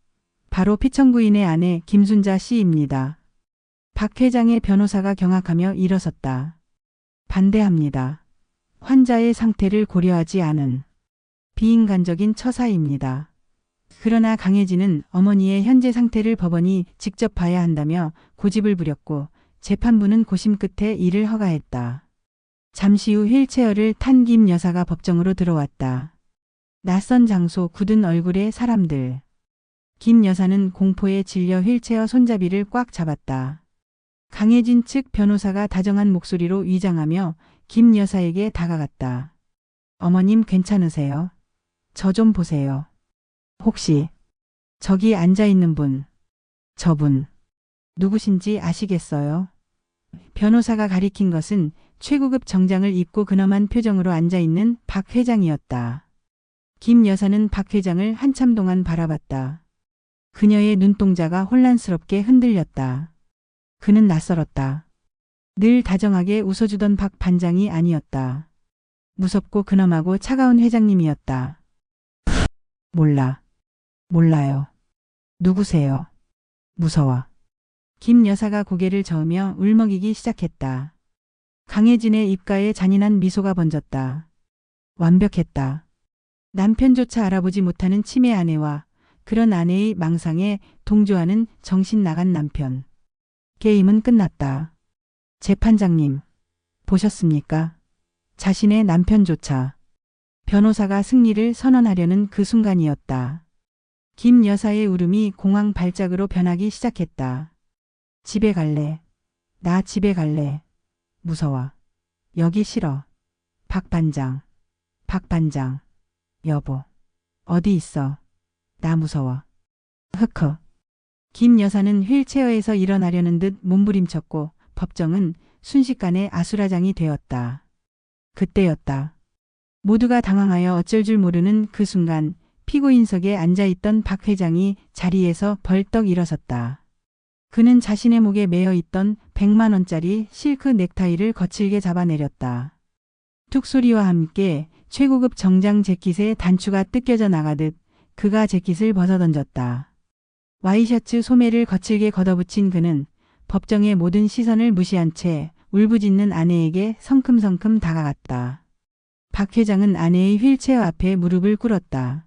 [SPEAKER 1] 바로 피청구인의 아내 김순자 씨입니다. 박 회장의 변호사가 경악하며 일어섰다. 반대합니다. 환자의 상태를 고려하지 않은 비인간적인 처사입니다. 그러나 강혜진은 어머니의 현재 상태를 법원이 직접 봐야 한다며 고집을 부렸고 재판부는 고심 끝에 이를 허가했다. 잠시 후 휠체어를 탄 김 여사가 법정으로 들어왔다. 낯선 장소, 굳은 얼굴의 사람들. 김 여사는 공포에 질려 휠체어 손잡이를 꽉 잡았다. 강혜진 측 변호사가 다정한 목소리로 위장하며 김 여사에게 다가갔다. 어머님 괜찮으세요? 저 좀 보세요. 혹시 저기 앉아있는 분, 저분 누구신지 아시겠어요? 변호사가 가리킨 것은 최고급 정장을 입고 근엄한 표정으로 앉아있는 박 회장이었다. 김 여사는 박 회장을 한참 동안 바라봤다. 그녀의 눈동자가 혼란스럽게 흔들렸다. 그는 낯설었다. 늘 다정하게 웃어주던 박 반장이 아니었다. 무섭고 근엄하고 차가운 회장님이었다. 몰라요. 누구세요? 무서워. 김 여사가 고개를 저으며 울먹이기 시작했다. 강혜진의 입가에 잔인한 미소가 번졌다. 완벽했다. 남편조차 알아보지 못하는 치매 아내와 그런 아내의 망상에 동조하는 정신 나간 남편. 게임은 끝났다. 재판장님, 보셨습니까? 자신의 남편조차. 변호사가 승리를 선언하려는 그 순간이었다. 김 여사의 울음이 공황 발작으로 변하기 시작했다. 집에 갈래. 나 집에 갈래. 무서워. 여기 싫어. 박 반장. 여보. 어디 있어. 나 무서워. 흑흑. 김 여사는 휠체어에서 일어나려는 듯 몸부림쳤고 법정은 순식간에 아수라장이 되었다. 그때였다. 모두가 당황하여 어쩔 줄 모르는 그 순간 피고인석에 앉아있던 박 회장이 자리에서 벌떡 일어섰다. 그는 자신의 목에 매어 있던 100만 원짜리 실크 넥타이를 거칠게 잡아내렸다. 툭 소리와 함께 최고급 정장 재킷의 단추가 뜯겨져 나가듯 그가 재킷을 벗어던졌다. 와이셔츠 소매를 거칠게 걷어붙인 그는 법정의 모든 시선을 무시한 채 울부짖는 아내에게 성큼성큼 다가갔다. 박 회장은 아내의 휠체어 앞에 무릎을 꿇었다.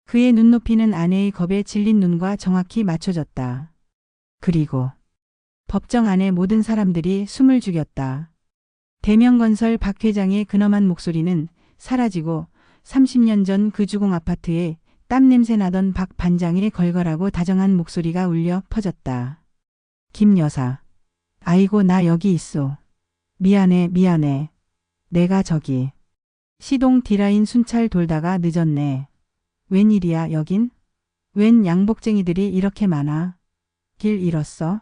[SPEAKER 1] 그의 눈높이는 아내의 겁에 질린 눈과 정확히 맞춰졌다. 그리고 법정 안의 모든 사람들이 숨을 죽였다. 대명건설 박 회장의 근엄한 목소리는 사라지고 30년 전 그 주공 아파트에 땀냄새 나던 박 반장의 걸걸하고 다정한 목소리가 울려 퍼졌다. 김 여사. 아이고 나 여기 있어. 미안해. 내가 저기. 시동 D라인 순찰 돌다가 늦었네. 웬일이야 여긴? 웬 양복쟁이들이 이렇게 많아? 길 잃었어?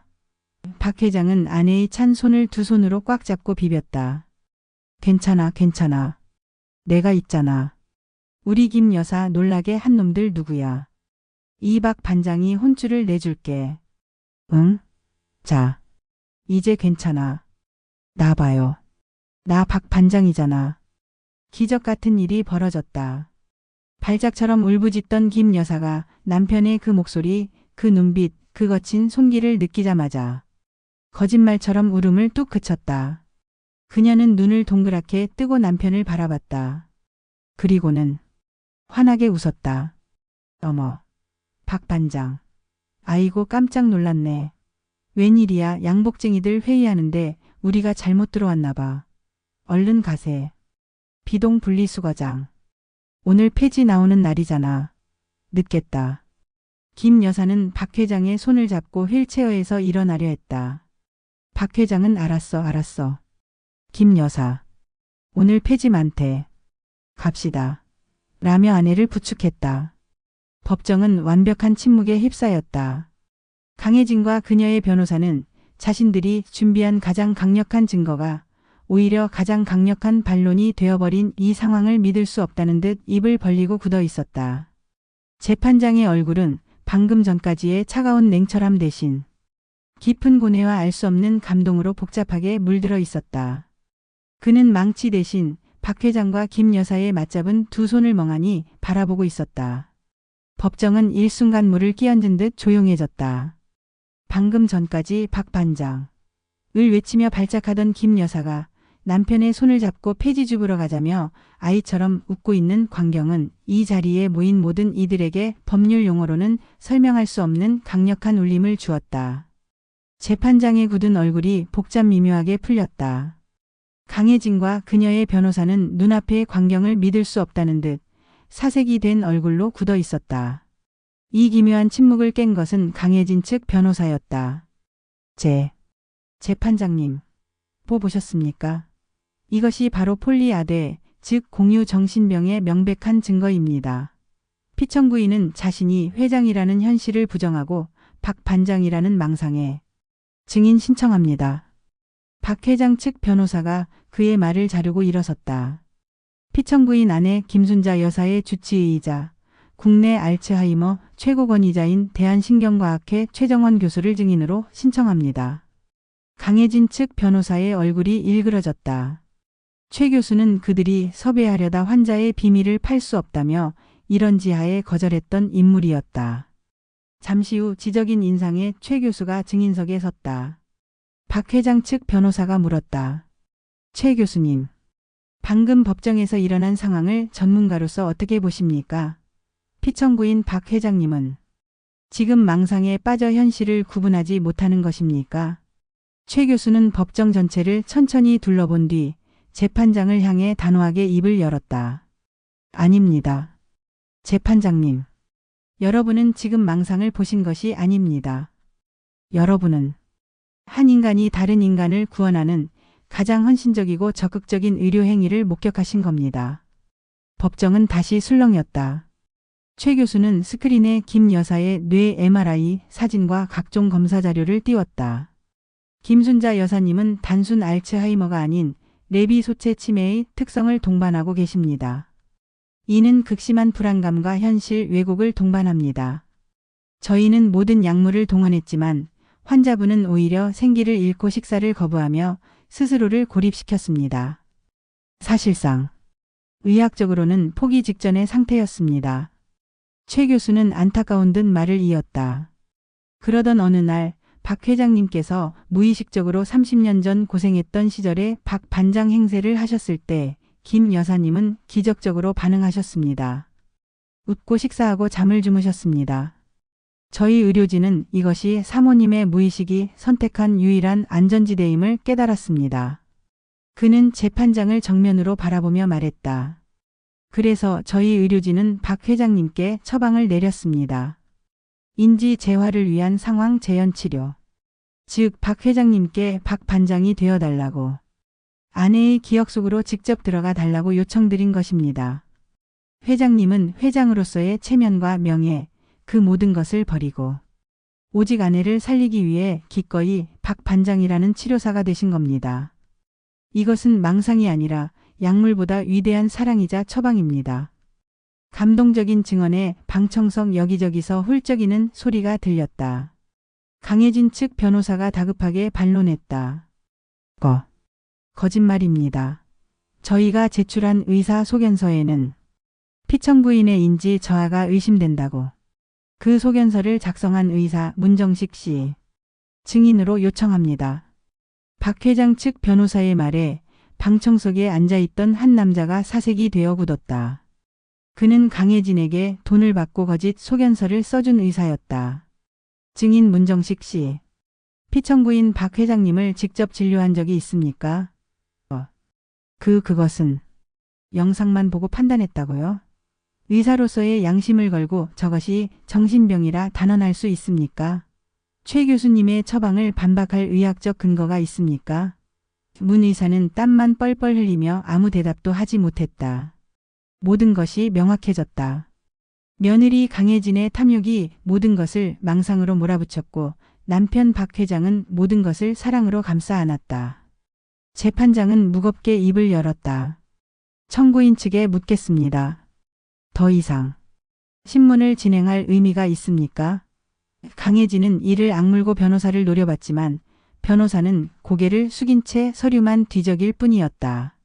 [SPEAKER 1] 박 회장은 아내의 찬 손을 두 손으로 꽉 잡고 비볐다. 괜찮아. 내가 있잖아. 우리 김 여사 놀라게 한 놈들 누구야? 이 박 반장이 혼쭐을 내줄게. 응? 자, 이제 괜찮아. 나 봐요. 나 박 반장이잖아. 기적 같은 일이 벌어졌다. 발작처럼 울부짖던 김 여사가 남편의 그 목소리, 그 눈빛, 그 거친 손길을 느끼자마자 거짓말처럼 울음을 뚝 그쳤다. 그녀는 눈을 동그랗게 뜨고 남편을 바라봤다. 그리고는 환하게 웃었다. 어머, 박 반장. 아이고 깜짝 놀랐네. 웬일이야 양복쟁이들 회의하는데 우리가 잘못 들어왔나 봐. 얼른 가세. 비동 분리수거장. 오늘 폐지 나오는 날이잖아. 늦겠다. 김 여사는 박 회장의 손을 잡고 휠체어에서 일어나려 했다. 박 회장은 알았어. 김 여사. 오늘 폐지 많대. 갑시다. 라며 아내를 부축했다. 법정은 완벽한 침묵에 휩싸였다. 강혜진과 그녀의 변호사는 자신들이 준비한 가장 강력한 증거가 오히려 가장 강력한 반론이 되어버린 이 상황을 믿을 수 없다는 듯 입을 벌리고 굳어 있었다. 재판장의 얼굴은 방금 전까지의 차가운 냉철함 대신 깊은 고뇌와 알 수 없는 감동으로 복잡하게 물들어 있었다. 그는 망치 대신 박 회장과 김 여사의 맞잡은 두 손을 멍하니 바라보고 있었다. 법정은 일순간 물을 끼얹은 듯 조용해졌다. 방금 전까지 박 반장을 외치며 발작하던 김 여사가 남편의 손을 잡고 폐지줍으러 가자며 아이처럼 웃고 있는 광경은 이 자리에 모인 모든 이들에게 법률 용어로는 설명할 수 없는 강력한 울림을 주었다. 재판장의 굳은 얼굴이 복잡 미묘하게 풀렸다. 강혜진과 그녀의 변호사는 눈앞의 광경을 믿을 수 없다는 듯 사색이 된 얼굴로 굳어 있었다. 이 기묘한 침묵을 깬 것은 강혜진 측 변호사였다. 재판장님, 보셨습니까? 이것이 바로 폴리아대, 즉 공유 정신병의 명백한 증거입니다. 피청구인은 자신이 회장이라는 현실을 부정하고 박 반장이라는 망상에 증인 신청합니다. 박 회장 측 변호사가 그의 말을 자르고 일어섰다. 피청구인 아내 김순자 여사의 주치의이자 국내 알츠하이머 최고 권위자인 대한신경과학회 최정원 교수를 증인으로 신청합니다. 강혜진 측 변호사의 얼굴이 일그러졌다. 최 교수는 그들이 섭외하려다 환자의 비밀을 팔 수 없다며 이런 지하에 거절했던 인물이었다. 잠시 후 지적인 인상의 최 교수가 증인석에 섰다. 박 회장 측 변호사가 물었다. 최 교수님, 방금 법정에서 일어난 상황을 전문가로서 어떻게 보십니까? 피청구인 박 회장님은 지금 망상에 빠져 현실을 구분하지 못하는 것입니까? 최 교수는 법정 전체를 천천히 둘러본 뒤 재판장을 향해 단호하게 입을 열었다. 아닙니다. 재판장님, 여러분은 지금 망상을 보신 것이 아닙니다. 여러분은 한 인간이 다른 인간을 구원하는 가장 헌신적이고 적극적인 의료 행위를 목격하신 겁니다. 법정은 다시 술렁였다. 최 교수는 스크린에 김 여사의 뇌 MRI 사진과 각종 검사 자료를 띄웠다. 김순자 여사님은 단순 알츠하이머가 아닌 내비 소체 치매의 특성을 동반하고 계십니다. 이는 극심한 불안감과 현실 왜곡을 동반합니다. 저희는 모든 약물을 동원했지만 환자분은 오히려 생기를 잃고 식사를 거부하며 스스로를 고립시켰습니다. 사실상 의학적으로는 포기 직전의 상태였습니다. 최 교수는 안타까운 듯 말을 이었다. 그러던 어느 날 박 회장님께서 무의식적으로 30년 전 고생했던 시절에 박 반장 행세를 하셨을 때 김 여사님은 기적적으로 반응하셨습니다. 웃고 식사하고 잠을 주무셨습니다. 저희 의료진은 이것이 사모님의 무의식이 선택한 유일한 안전지대임을 깨달았습니다. 그는 재판장을 정면으로 바라보며 말했다. 그래서 저희 의료진은 박 회장님께 처방을 내렸습니다. 인지 재활을 위한 상황 재현 치료. 즉, 박 회장님께 박 반장이 되어달라고. 아내의 기억 속으로 직접 들어가 달라고 요청드린 것입니다. 회장님은 회장으로서의 체면과 명예, 그 모든 것을 버리고 오직 아내를 살리기 위해 기꺼이 박 반장이라는 치료사가 되신 겁니다. 이것은 망상이 아니라 약물보다 위대한 사랑이자 처방입니다. 감동적인 증언에 방청석 여기저기서 훌쩍이는 소리가 들렸다. 강혜진 측 변호사가 다급하게 반론했다. 거짓말입니다. 저희가 제출한 의사소견서에는 피청구인의 인지 저하가 의심된다고. 그 소견서를 작성한 의사 문정식 씨 증인으로 요청합니다. 박 회장 측 변호사의 말에 방청석에 앉아있던 한 남자가 사색이 되어 굳었다. 그는 강혜진에게 돈을 받고 거짓 소견서를 써준 의사였다. 증인 문정식 씨. 피청구인 박 회장님을 직접 진료한 적이 있습니까? 그것은 영상만 보고 판단했다고요? 의사로서의 양심을 걸고 저것이 정신병이라 단언할 수 있습니까? 최 교수님의 처방을 반박할 의학적 근거가 있습니까? 문 의사는 땀만 뻘뻘 흘리며 아무 대답도 하지 못했다. 모든 것이 명확해졌다. 며느리 강혜진의 탐욕이 모든 것을 망상으로 몰아붙였고 남편 박 회장은 모든 것을 사랑으로 감싸 안았다. 재판장은 무겁게 입을 열었다. 청구인 측에 묻겠습니다. 더 이상 신문을 진행할 의미가 있습니까? 강혜진은 이를 악물고 변호사를 노려봤지만 변호사는 고개를 숙인 채 서류만 뒤적일 뿐이었다.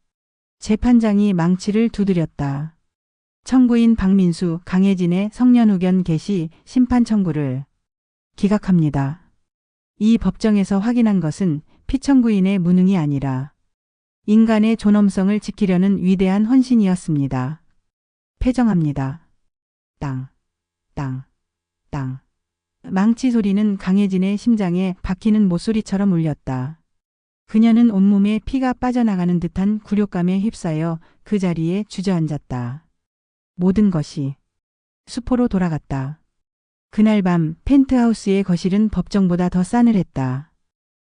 [SPEAKER 1] 재판장이 망치를 두드렸다. 청구인 박민수, 강혜진의 성년후견 개시 심판 청구를 기각합니다. 이 법정에서 확인한 것은 피청구인의 무능이 아니라 인간의 존엄성을 지키려는 위대한 헌신이었습니다. 패정합니다. 땅, 땅, 땅. 망치 소리는 강혜진의 심장에 박히는 못소리처럼 울렸다. 그녀는 온몸에 피가 빠져나가는 듯한 굴욕감에 휩싸여 그 자리에 주저앉았다. 모든 것이 수포로 돌아갔다. 그날 밤 펜트하우스의 거실은 법정보다 더 싸늘했다.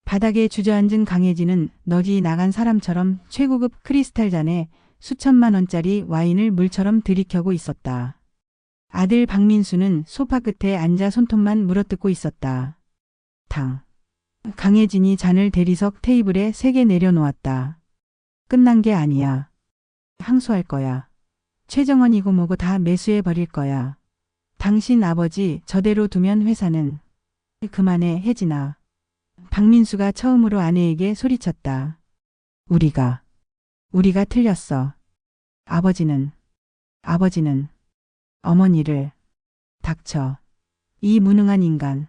[SPEAKER 1] 바닥에 주저앉은 강혜진은 넋이 나간 사람처럼 최고급 크리스탈 잔에 수천만 원짜리 와인을 물처럼 들이켜고 있었다. 아들 박민수는 소파 끝에 앉아 손톱만 물어뜯고 있었다. 강혜진이 잔을 대리석 테이블에 3개 내려놓았다. 끝난 게 아니야. 항소할 거야. 최정원이고 뭐고 다 매수해 버릴 거야. 당신 아버지 저대로 두면 회사는. 그만해 혜진아. 박민수가 처음으로 아내에게 소리쳤다. 우리가 틀렸어. 아버지는 어머니를. 닥쳐. 이 무능한 인간.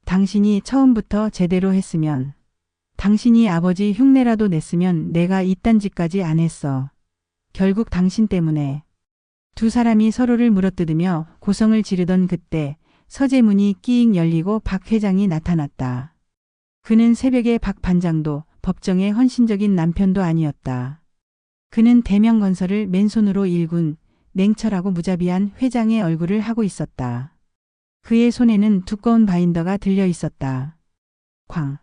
[SPEAKER 1] 당신이 처음부터 제대로 했으면, 당신이 아버지 흉내라도 냈으면 내가 이딴 짓까지 안 했어. 결국 당신 때문에. 두 사람이 서로를 물어뜯으며 고성을 지르던 그때 서재문이 끼익 열리고 박 회장이 나타났다. 그는 새벽에 박 반장도 법정의 헌신적인 남편도 아니었다. 그는 대명건설을 맨손으로 일군 냉철하고 무자비한 회장의 얼굴을 하고 있었다. 그의 손에는 두꺼운 바인더가 들려 있었다. 쾅.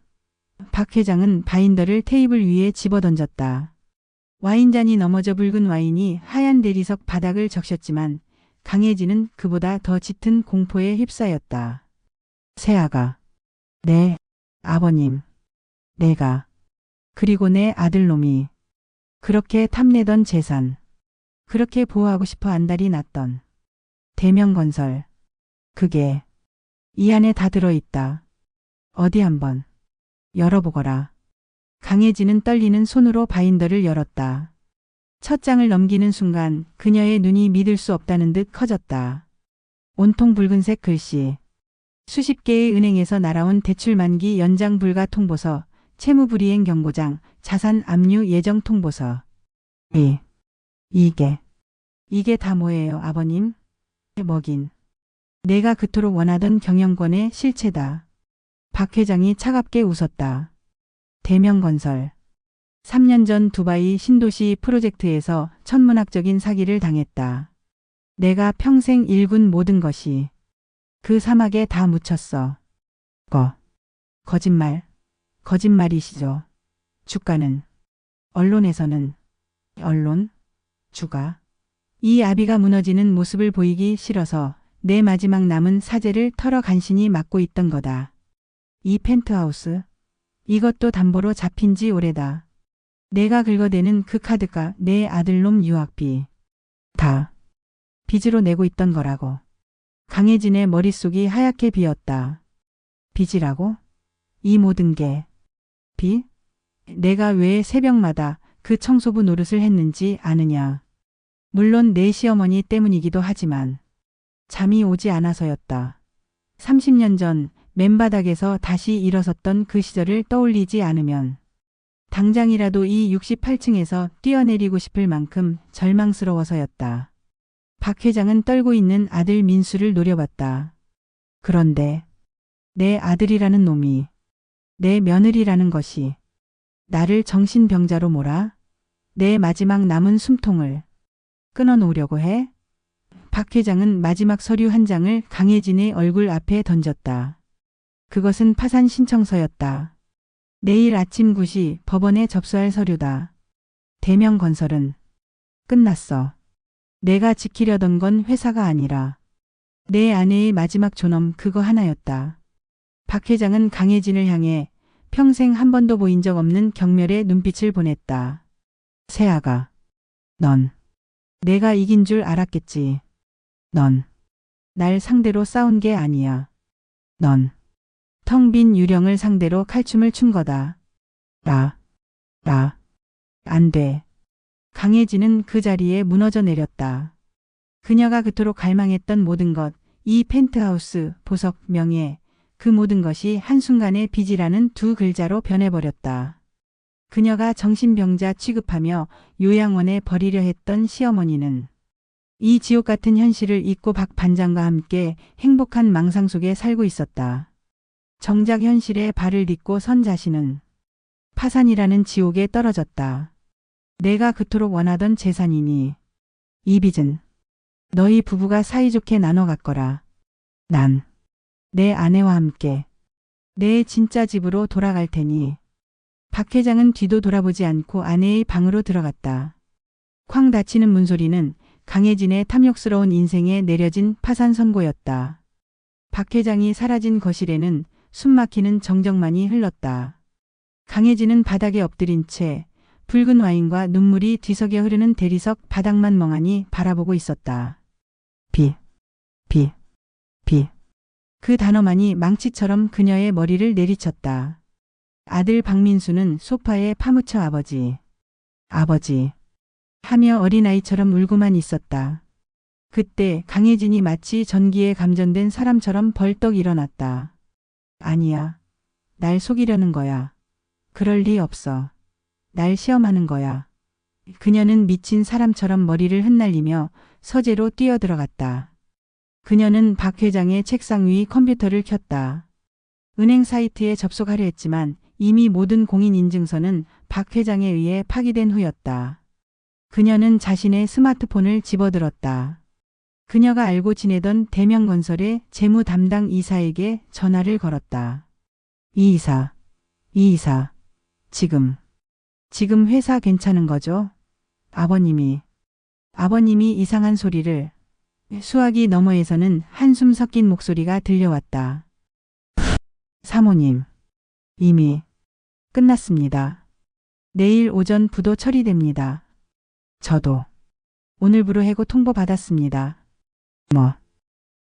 [SPEAKER 1] 박 회장은 바인더를 테이블 위에 집어던졌다. 와인잔이 넘어져 붉은 와인이 하얀 대리석 바닥을 적셨지만 강혜진은 그보다 더 짙은 공포에 휩싸였다. 세아가, 네, 아버님, 내가, 그리고 내 아들놈이, 그렇게 탐내던 재산, 그렇게 보호하고 싶어 안달이 났던 대명건설, 그게 이 안에 다 들어있다. 어디 한번 열어보거라. 강혜진은 떨리는 손으로 바인더를 열었다. 첫 장을 넘기는 순간 그녀의 눈이 믿을 수 없다는 듯 커졌다. 온통 붉은색 글씨. 수십 개의 은행에서 날아온 대출 만기 연장 불가 통보서, 채무불이행 경고장, 자산 압류 예정 통보서. 이게 다 뭐예요, 아버님? 뭐긴. 내가 그토록 원하던 경영권의 실체다. 박 회장이 차갑게 웃었다. 대명건설. 3년 전 두바이 신도시 프로젝트에서 천문학적인 사기를 당했다. 내가 평생 일군 모든 것이 그 사막에 다 묻혔어. 거짓말이시죠. 주가는, 언론에서는, 주가. 이 아비가 무너지는 모습을 보이기 싫어서 내 마지막 남은 사재를 털어 간신히 막고 있던 거다. 이 펜트하우스, 이것도 담보로 잡힌 지 오래다. 내가 긁어대는 그 카드가 내 아들놈 유학비. 다 빚으로 내고 있던 거라고. 강혜진의 머릿속이 하얗게 비었다. 빚이라고? 이 모든 게 빚? 내가 왜 새벽마다 그 청소부 노릇을 했는지 아느냐. 물론 내 시어머니 때문이기도 하지만 잠이 오지 않아서였다. 30년 전 맨바닥에서 다시 일어섰던 그 시절을 떠올리지 않으면 당장이라도 이 68층에서 뛰어내리고 싶을 만큼 절망스러워서였다. 박 회장은 떨고 있는 아들 민수를 노려봤다. 그런데 내 아들이라는 놈이, 내 며느리라는 것이 나를 정신병자로 몰아 내 마지막 남은 숨통을 끊어놓으려고 해? 박 회장은 마지막 서류 한 장을 강혜진의 얼굴 앞에 던졌다. 그것은 파산 신청서였다. 내일 아침 9시 법원에 접수할 서류다. 대명건설은 끝났어. 내가 지키려던 건 회사가 아니라 내 아내의 마지막 존엄 그거 하나였다. 박 회장은 강혜진을 향해 평생 한 번도 보인 적 없는 경멸의 눈빛을 보냈다. 세아가, 넌 내가 이긴 줄 알았겠지. 넌 날 상대로 싸운 게 아니야. 넌 텅 빈 유령을 상대로 칼춤을 춘 거다. 안 돼. 강혜진은 그 자리에 무너져 내렸다. 그녀가 그토록 갈망했던 모든 것, 이 펜트하우스, 보석, 명예, 그 모든 것이 한순간에 빚이라는 두 글자로 변해버렸다. 그녀가 정신병자 취급하며 요양원에 버리려 했던 시어머니는 이 지옥 같은 현실을 잊고 박 반장과 함께 행복한 망상 속에 살고 있었다. 정작 현실에 발을 딛고 선 자신은 파산이라는 지옥에 떨어졌다. 내가 그토록 원하던 재산이니 이 빚은 너희 부부가 사이좋게 나눠 갖거라. 난 내 아내와 함께 내 진짜 집으로 돌아갈 테니. 박 회장은 뒤도 돌아보지 않고 아내의 방으로 들어갔다. 쾅 닫히는 문소리는 강혜진의 탐욕스러운 인생에 내려진 파산 선고였다. 박 회장이 사라진 거실에는 숨막히는 정적만이 흘렀다. 강혜진은 바닥에 엎드린 채 붉은 와인과 눈물이 뒤섞여 흐르는 대리석 바닥만 멍하니 바라보고 있었다. 비. 그 단어만이 망치처럼 그녀의 머리를 내리쳤다. 아들 박민수는 소파에 파묻혀 아버지 하며 어린아이처럼 울고만 있었다. 그때 강혜진이 마치 전기에 감전된 사람처럼 벌떡 일어났다. 아니야. 날 속이려는 거야. 그럴 리 없어. 날 시험하는 거야. 그녀는 미친 사람처럼 머리를 흩날리며 서재로 뛰어들어갔다. 그녀는 박 회장의 책상 위 컴퓨터를 켰다. 은행 사이트에 접속하려 했지만 이미 모든 공인인증서는 박 회장에 의해 파기된 후였다. 그녀는 자신의 스마트폰을 집어들었다. 그녀가 알고 지내던 대명건설의 재무 담당 이사에게 전화를 걸었다. 이 이사, 지금 회사 괜찮은 거죠? 아버님이 이상한 소리를 수화기 너머에서는 한숨 섞인 목소리가 들려왔다. 사모님, 이미 끝났습니다. 내일 오전 부도 처리됩니다. 저도 오늘부로 해고 통보 받았습니다.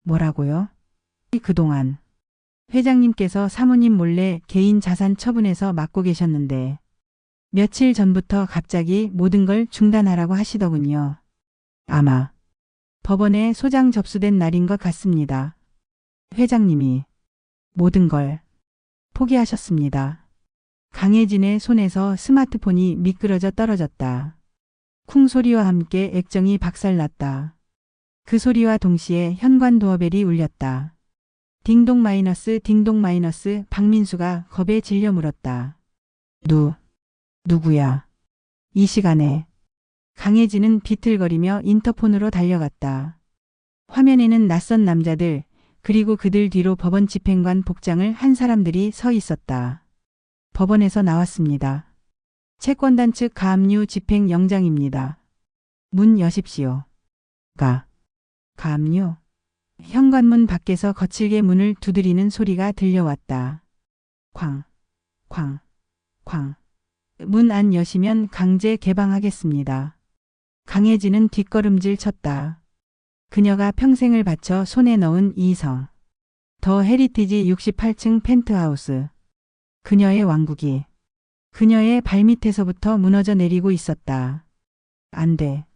[SPEAKER 1] 뭐라고요? 그동안 회장님께서 사모님 몰래 개인 자산 처분해서 맡고 계셨는데 며칠 전부터 갑자기 모든 걸 중단하라고 하시더군요. 아마 법원에 소장 접수된 날인 것 같습니다. 회장님이 모든 걸 포기하셨습니다. 강혜진의 손에서 스마트폰이 미끄러져 떨어졌다. 쿵 소리와 함께 액정이 박살났다. 그 소리와 동시에 현관 도어벨이 울렸다. 딩동 마이너스 박민수가 겁에 질려 물었다. 누구야? 이 시간에. 강혜진은 비틀거리며 인터폰으로 달려갔다. 화면에는 낯선 남자들, 그리고 그들 뒤로 법원 집행관 복장을 한 사람들이 서 있었다. 법원에서 나왔습니다. 채권단 측 가압류 집행 영장입니다. 문 여십시오. 가압류? 현관문 밖에서 거칠게 문을 두드리는 소리가 들려왔다. 쾅. 문 안 여시면 강제 개방하겠습니다. 강혜진은 뒷걸음질 쳤다. 그녀가 평생을 바쳐 손에 넣은 이성. 더 헤리티지 68층 펜트하우스. 그녀의 왕국이 그녀의 발밑에서부터 무너져 내리고 있었다. 안 돼.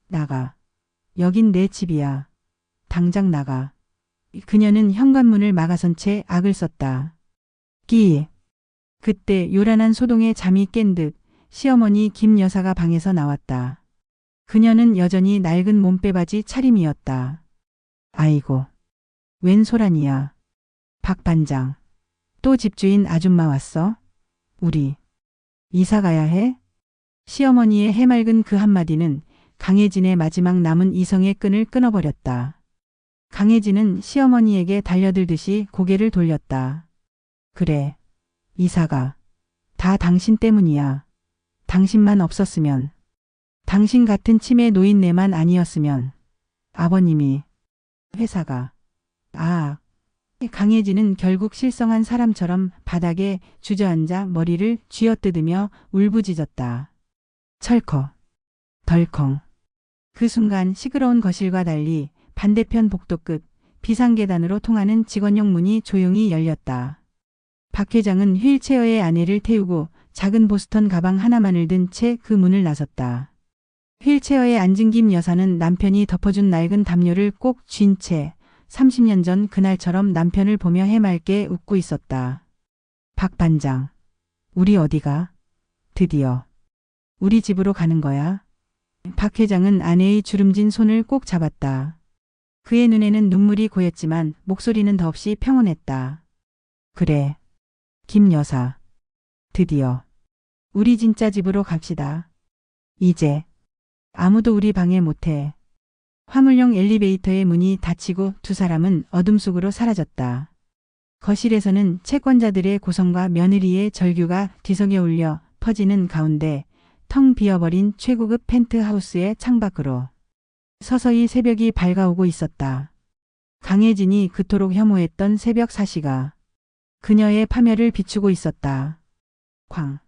[SPEAKER 1] 나가. 여긴 내 집이야. 당장 나가. 그녀는 현관문을 막아선 채 악을 썼다. 그때 요란한 소동에 잠이 깬 듯 시어머니 김 여사가 방에서 나왔다. 그녀는 여전히 낡은 몸빼바지 차림이었다. 아이고, 웬 소란이야. 박 반장, 또 집주인 아줌마 왔어? 우리 이사 가야 해? 시어머니의 해맑은 그 한마디는 강혜진의 마지막 남은 이성의 끈을 끊어버렸다. 강혜진은 시어머니에게 달려들듯이 고개를 돌렸다. 그래, 이사가 다 당신 때문이야. 당신만 없었으면, 당신 같은 치매 노인네만 아니었으면, 아버님이, 회사가, 강혜진은 결국 실성한 사람처럼 바닥에 주저앉아 머리를 쥐어뜯으며 울부짖었다. 철컥, 덜컹. 그 순간 시끄러운 거실과 달리 반대편 복도 끝 비상계단으로 통하는 직원용 문이 조용히 열렸다. 박 회장은 휠체어에 아내를 태우고 작은 보스턴 가방 하나만을 든 채 그 문을 나섰다. 휠체어에 앉은 김 여사는 남편이 덮어준 낡은 담요를 꼭 쥔 채 30년 전 그날처럼 남편을 보며 해맑게 웃고 있었다. 박 반장, 우리 어디가? 드디어 우리 집으로 가는 거야? 박 회장은 아내의 주름진 손을 꼭 잡았다. 그의 눈에는 눈물이 고였지만 목소리는 더없이 평온했다. 그래, 김 여사. 드디어 우리 진짜 집으로 갑시다. 이제 아무도 우리 방해 못해. 화물용 엘리베이터의 문이 닫히고 두 사람은 어둠 속으로 사라졌다. 거실에서는 채권자들의 고성과 며느리의 절규가 뒤섞여 울려 퍼지는 가운데 텅 비어버린 최고급 펜트하우스의 창밖으로 서서히 새벽이 밝아오고 있었다. 강혜진이 그토록 혐오했던 새벽 4시가 그녀의 파멸을 비추고 있었다. 쾅.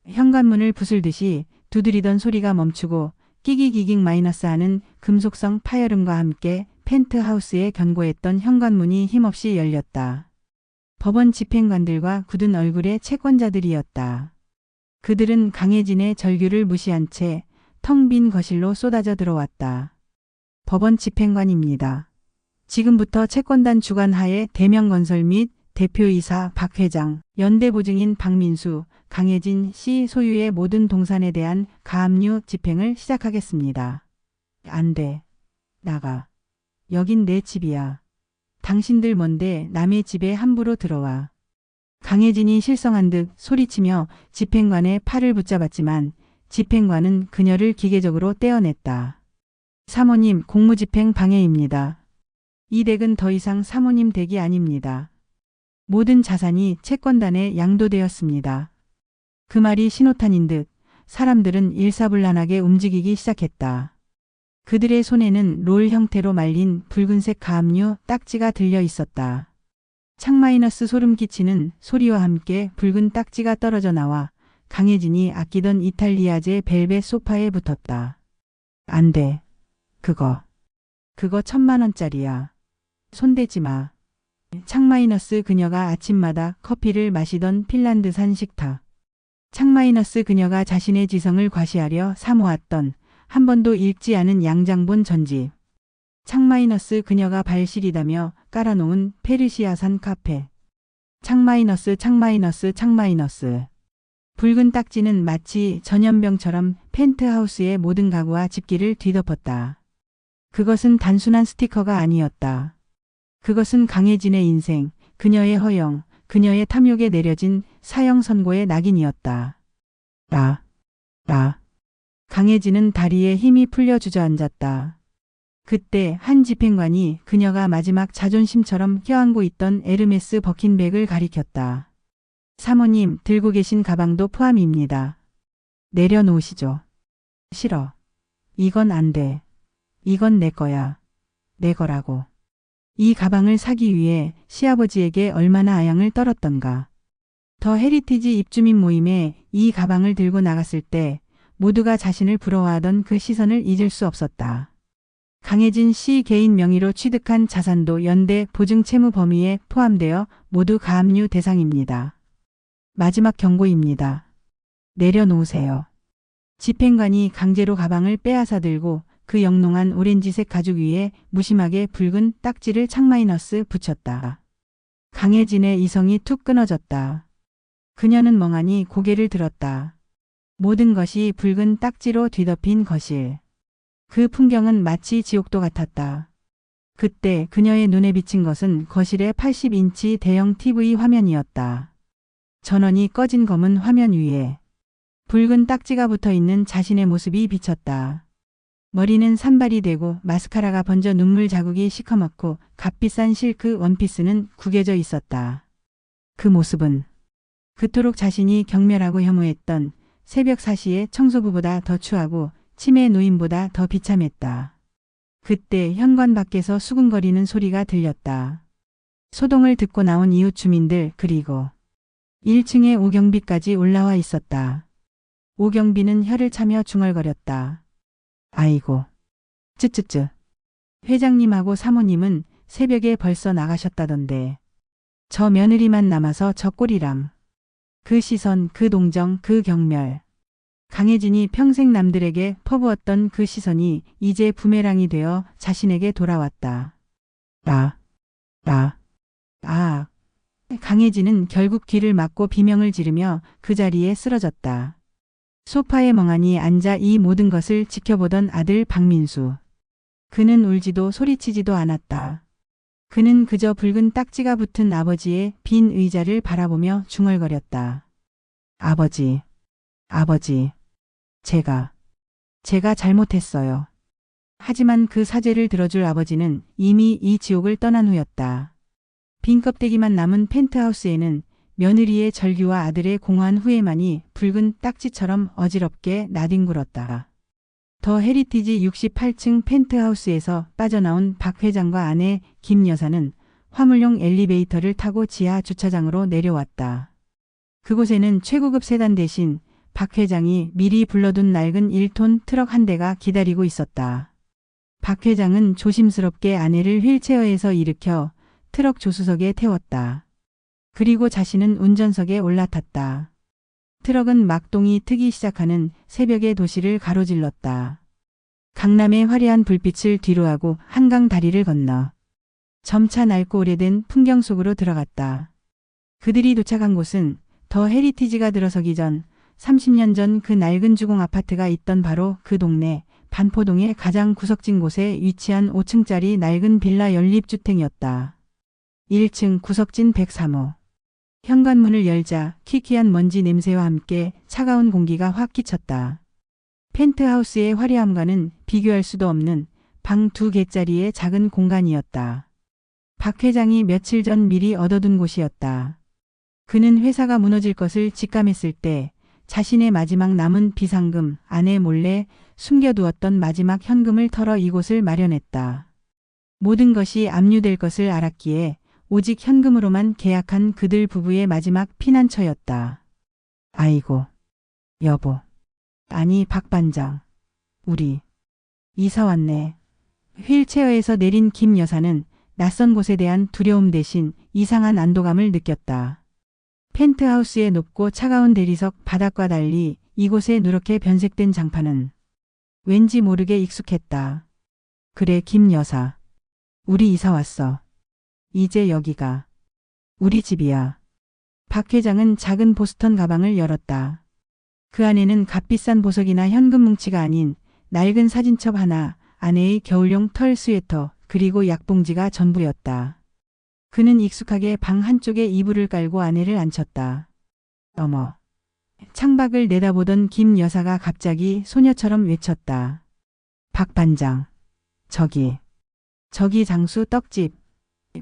[SPEAKER 1] 현관문을 부술듯이 두드리던 소리가 멈추고 끼기기깅 마이너스 하는 금속성 파열음과 함께 펜트하우스에 견고했던 현관문이 힘없이 열렸다. 법원 집행관들과 굳은 얼굴의 채권자들이었다. 그들은 강혜진의 절규를 무시한 채 텅 빈 거실로 쏟아져 들어왔다. 법원 집행관입니다. 지금부터 채권단 주관 하에 대명건설 및 대표이사 박 회장, 연대보증인 박민수, 강혜진 씨 소유의 모든 동산에 대한 가압류 집행을 시작하겠습니다. 안 돼. 나가. 여긴 내 집이야. 당신들 뭔데 남의 집에 함부로 들어와. 강혜진이 실성한 듯 소리치며 집행관의 팔을 붙잡았지만 집행관은 그녀를 기계적으로 떼어냈다. 사모님, 공무집행 방해입니다. 이 댁은 더 이상 사모님 댁이 아닙니다. 모든 자산이 채권단에 양도되었습니다. 그 말이 신호탄인 듯 사람들은 일사불란하게 움직이기 시작했다. 그들의 손에는 롤 형태로 말린 붉은색 가압류 딱지가 들려 있었다. 창 소름 끼치는 소리와 함께 붉은 딱지가 떨어져 나와 강혜진이 아끼던 이탈리아제 벨벳 소파에 붙었다. 안 돼. 그거 1,000만 원짜리야. 손대지 마. 창 그녀가 아침마다 커피를 마시던 핀란드산 식탁. 창 그녀가 자신의 지성을 과시하려 사모았던 한 번도 읽지 않은 양장본 전집. 창 그녀가 발 시리다며 깔아놓은 페르시아산 카페. 창 마이너스. 붉은 딱지는 마치 전염병처럼 펜트하우스의 모든 가구와 집기를 뒤덮었다. 그것은 단순한 스티커가 아니었다. 그것은 강혜진의 인생, 그녀의 허영, 그녀의 탐욕에 내려진 사형 선고의 낙인이었다. 강혜진은 다리에 힘이 풀려 주저앉았다. 그때 한 집행관이 그녀가 마지막 자존심처럼 껴안고 있던 에르메스 버킨백을 가리켰다. 사모님, 들고 계신 가방도 포함입니다. 내려놓으시죠. 싫어. 이건 안 돼. 이건 내 거야. 내 거라고. 이 가방을 사기 위해 시아버지에게 얼마나 아양을 떨었던가. 더 헤리티지 입주민 모임에 이 가방을 들고 나갔을 때 모두가 자신을 부러워하던 그 시선을 잊을 수 없었다. 강혜진 씨 개인 명의로 취득한 자산도 연대 보증 채무 범위에 포함되어 모두 가압류 대상입니다. 마지막 경고입니다. 내려놓으세요. 집행관이 강제로 가방을 빼앗아 들고 그 영롱한 오렌지색 가죽 위에 무심하게 붉은 딱지를 창 붙였다. 강혜진의 이성이 툭 끊어졌다. 그녀는 멍하니 고개를 들었다. 모든 것이 붉은 딱지로 뒤덮인 거실. 그 풍경은 마치 지옥도 같았다. 그때 그녀의 눈에 비친 것은 거실의 80인치 대형 TV 화면이었다. 전원이 꺼진 검은 화면 위에 붉은 딱지가 붙어 있는 자신의 모습이 비쳤다. 머리는 산발이 되고 마스카라가 번져 눈물 자국이 시커멓고 값비싼 실크 원피스는 구겨져 있었다. 그 모습은 그토록 자신이 경멸하고 혐오했던 새벽 4시의 청소부보다 더 추하고 치매 노인보다 더 비참했다. 그때 현관 밖에서 수근거리는 소리가 들렸다. 소동을 듣고 나온 이웃 주민들 그리고 1층에 오경비까지 올라와 있었다. 오경비는 혀를 차며 중얼거렸다. 아이고. 쯔쯔쯔. 회장님하고 사모님은 새벽에 벌써 나가셨다던데. 저 며느리만 남아서 저 꼴이람. 그 시선, 그 동정, 그 경멸. 강혜진이 평생 남들에게 퍼부었던 그 시선이 이제 부메랑이 되어 자신에게 돌아왔다. 강혜진은 결국 귀를 막고 비명을 지르며 그 자리에 쓰러졌다. 소파에 멍하니 앉아 이 모든 것을 지켜보던 아들 박민수. 그는 울지도 소리치지도 않았다. 그는 그저 붉은 딱지가 붙은 아버지의 빈 의자를 바라보며 중얼거렸다. 아버지. 제가 잘못했어요. 하지만 그 사죄를 들어줄 아버지는 이미 이 지옥을 떠난 후였다. 빈 껍데기만 남은 펜트하우스에는 며느리의 절규와 아들의 공허한 후회만이 붉은 딱지처럼 어지럽게 나뒹굴었다. 더 헤리티지 68층 펜트하우스에서 빠져나온 박 회장과 아내 김 여사는 화물용 엘리베이터를 타고 지하 주차장으로 내려왔다. 그곳에는 최고급 세단 대신 박 회장이 미리 불러둔 낡은 1톤 트럭 한 대가 기다리고 있었다. 박 회장은 조심스럽게 아내를 휠체어에서 일으켜 트럭 조수석에 태웠다. 그리고 자신은 운전석에 올라탔다. 트럭은 막동이 트기 시작하는 새벽의 도시를 가로질렀다. 강남의 화려한 불빛을 뒤로하고 한강 다리를 건너 점차 낡고 오래된 풍경 속으로 들어갔다. 그들이 도착한 곳은 더 헤리티지가 들어서기 전 30년 전 그 낡은 주공 아파트가 있던 바로 그 동네 반포동의 가장 구석진 곳에 위치한 5층짜리 낡은 빌라 연립주택이었다. 1층 구석진 103호. 현관문을 열자 키키한 먼지 냄새와 함께 차가운 공기가 확 끼쳤다. 펜트하우스의 화려함과는 비교할 수도 없는 방 2개짜리의 작은 공간이었다. 박 회장이 며칠 전 미리 얻어둔 곳이었다. 그는 회사가 무너질 것을 직감했을 때 자신의 마지막 남은 비상금, 아내 몰래 숨겨두었던 마지막 현금을 털어 이곳을 마련했다. 모든 것이 압류될 것을 알았기에 오직 현금으로만 계약한 그들 부부의 마지막 피난처였다. 아이고, 여보. 아니, 박 반장. 우리 이사 왔네. 휠체어에서 내린 김 여사는 낯선 곳에 대한 두려움 대신 이상한 안도감을 느꼈다. 펜트하우스의 높고 차가운 대리석 바닥과 달리 이곳에 누렇게 변색된 장판은 왠지 모르게 익숙했다. 그래, 김 여사. 우리 이사 왔어. 이제 여기가 우리 집이야. 박 회장은 작은 보스턴 가방을 열었다. 그 안에는 값비싼 보석이나 현금 뭉치가 아닌 낡은 사진첩 하나, 아내의 겨울용 털 스웨터, 그리고 약봉지가 전부였다. 그는 익숙하게 방 한쪽에 이불을 깔고 아내를 앉혔다. 어머. 창밖을 내다보던 김 여사가 갑자기 소녀처럼 외쳤다. 박 반장. 저기 장수 떡집.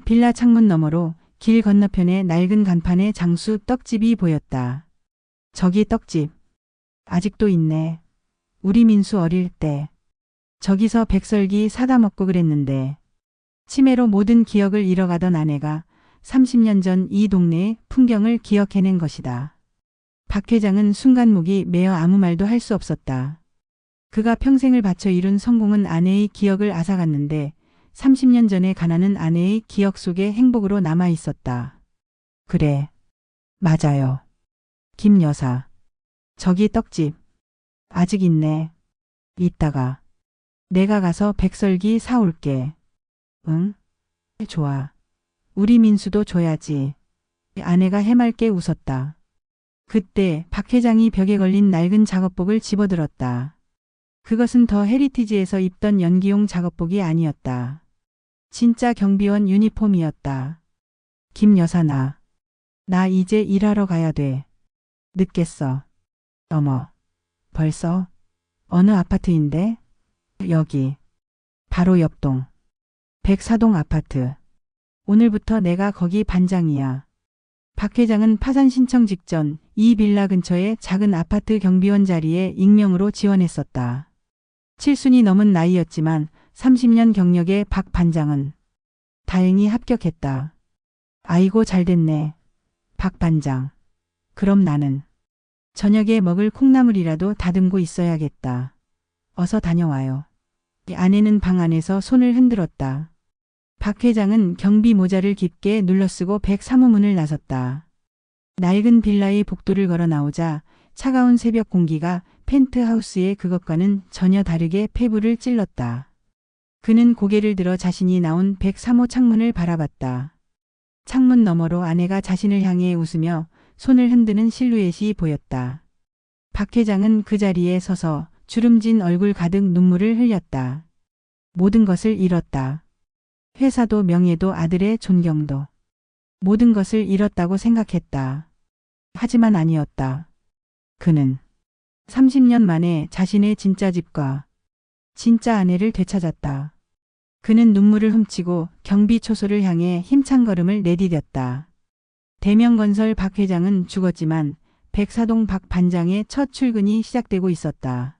[SPEAKER 1] 빌라 창문 너머로 길 건너편의 낡은 간판에 장수 떡집이 보였다. 저기 떡집. 아직도 있네. 우리 민수 어릴 때 저기서 백설기 사다 먹고 그랬는데. 치매로 모든 기억을 잃어가던 아내가 30년 전 이 동네의 풍경을 기억해낸 것이다. 박 회장은 순간 목이 메어 아무 말도 할 수 없었다. 그가 평생을 바쳐 이룬 성공은 아내의 기억을 앗아갔는데 30년 전의 가난은 아내의 기억 속에 행복으로 남아 있었다. 그래. 맞아요. 김 여사. 저기 떡집. 아직 있네. 이따가 내가 가서 백설기 사올게. 응? 좋아. 우리 민수도 줘야지. 아내가 해맑게 웃었다. 그때 박 회장이 벽에 걸린 낡은 작업복을 집어들었다. 그것은 더 헤리티지에서 입던 연기용 작업복이 아니었다. 진짜 경비원 유니폼이었다. 김 여사 나 이제 일하러 가야 돼. 늦겠어. 어머. 벌써? 어느 아파트인데? 여기. 바로 옆동. 104동 아파트. 오늘부터 내가 거기 반장이야. 박 회장은 파산 신청 직전 이 빌라 근처의 작은 아파트 경비원 자리에 익명으로 지원했었다. 7순이 넘은 나이였지만 30년 경력의 박 반장은 다행히 합격했다. 아이고 잘됐네. 박 반장. 그럼 나는 저녁에 먹을 콩나물이라도 다듬고 있어야겠다. 어서 다녀와요. 아내는 방 안에서 손을 흔들었다. 박 회장은 경비 모자를 깊게 눌러쓰고 103호 문을 나섰다. 낡은 빌라의 복도를 걸어 나오자 차가운 새벽 공기가 펜트하우스의 그것과는 전혀 다르게 폐부를 찔렀다. 그는 고개를 들어 자신이 나온 103호 창문을 바라봤다. 창문 너머로 아내가 자신을 향해 웃으며 손을 흔드는 실루엣이 보였다. 박 회장은 그 자리에 서서 주름진 얼굴 가득 눈물을 흘렸다. 모든 것을 잃었다. 회사도 명예도 아들의 존경도. 모든 것을 잃었다고 생각했다. 하지만 아니었다. 그는 30년 만에 자신의 진짜 집과 진짜 아내를 되찾았다. 그는 눈물을 훔치고 경비 초소를 향해 힘찬 걸음을 내디뎠다. 대명건설 박 회장은 죽었지만 104동 박 반장의 첫 출근이 시작되고 있었다.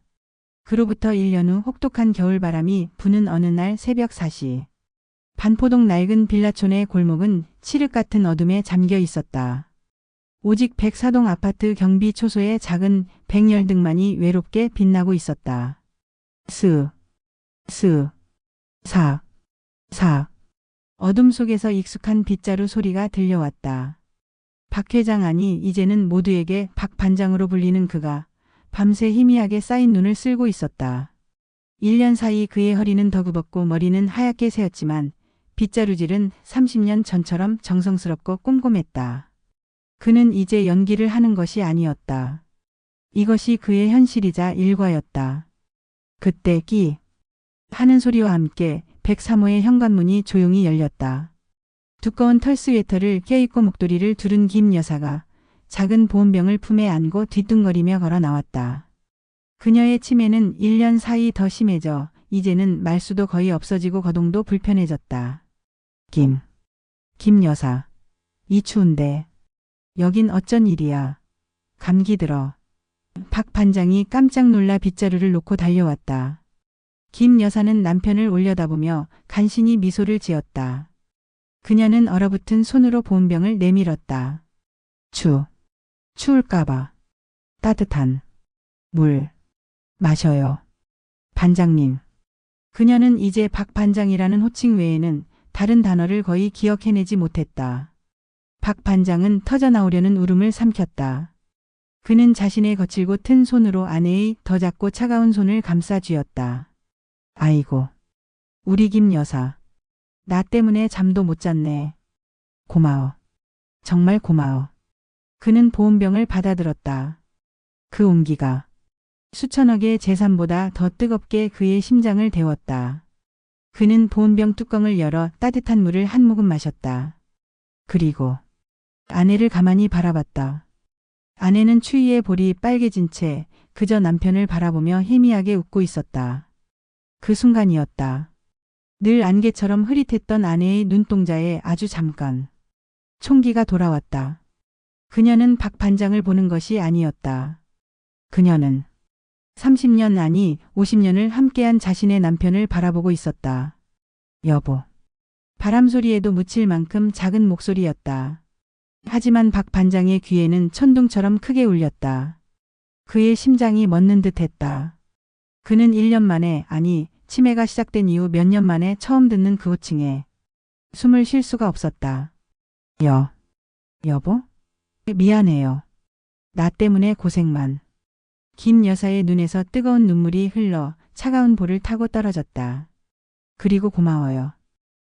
[SPEAKER 1] 그로부터 1년 후 혹독한 겨울바람이 부는 어느 날 새벽 4시. 반포동 낡은 빌라촌의 골목은 칠흑 같은 어둠에 잠겨 있었다. 오직 104동 아파트 경비 초소의 작은 백열등만이 외롭게 빛나고 있었다. 사. 어둠 속에서 익숙한 빗자루 소리가 들려왔다. 박 회장 아니 이제는 모두에게 박 반장으로 불리는 그가 밤새 희미하게 쌓인 눈을 쓸고 있었다. 1년 사이 그의 허리는 더 굽었고 머리는 하얗게 새었지만 빗자루질은 30년 전처럼 정성스럽고 꼼꼼했다. 그는 이제 연기를 하는 것이 아니었다. 이것이 그의 현실이자 일과였다. 그때 끼 하는 소리와 함께 103호의 현관문이 조용히 열렸다. 두꺼운 털 스웨터를 껴입고 목도리를 두른 김 여사가 작은 보온병을 품에 안고 뒤뚱거리며 걸어 나왔다. 그녀의 치매는 1년 사이 더 심해져 이제는 말수도 거의 없어지고 거동도 불편해졌다. 김 여사. 이 추운데. 여긴 어쩐 일이야. 감기 들어. 박 반장이 깜짝 놀라 빗자루를 놓고 달려왔다. 김 여사는 남편을 올려다보며 간신히 미소를 지었다. 그녀는 얼어붙은 손으로 보온병을 내밀었다. 추울까봐. 따뜻한 물 마셔요. 반장님. 그녀는 이제 박 반장이라는 호칭 외에는 다른 단어를 거의 기억해내지 못했다. 박 반장은 터져나오려는 울음을 삼켰다. 그는 자신의 거칠고 튼 손으로 아내의 더 작고 차가운 손을 감싸 쥐었다. 아이고, 우리 김 여사. 나 때문에 잠도 못 잤네. 고마워. 정말 고마워. 그는 보온병을 받아들었다. 그 온기가 수천억의 재산보다 더 뜨겁게 그의 심장을 데웠다. 그는 보온병 뚜껑을 열어 따뜻한 물을 한 모금 마셨다. 그리고 아내를 가만히 바라봤다. 아내는 추위에 볼이 빨개진 채 그저 남편을 바라보며 희미하게 웃고 있었다. 그 순간이었다. 늘 안개처럼 흐릿했던 아내의 눈동자에 아주 잠깐 총기가 돌아왔다. 그녀는 박 반장을 보는 것이 아니었다. 그녀는 30년 아니 50년을 함께한 자신의 남편을 바라보고 있었다. 여보. 바람 소리에도 묻힐 만큼 작은 목소리였다. 하지만 박 반장의 귀에는 천둥처럼 크게 울렸다. 그의 심장이 멎는 듯했다. 그는 1년 만에, 아니 치매가 시작된 이후 몇 년 만에 처음 듣는 그 호칭에 숨을 쉴 수가 없었다. 여보? 미안해요. 나 때문에 고생만. 김 여사의 눈에서 뜨거운 눈물이 흘러 차가운 볼을 타고 떨어졌다. 그리고 고마워요.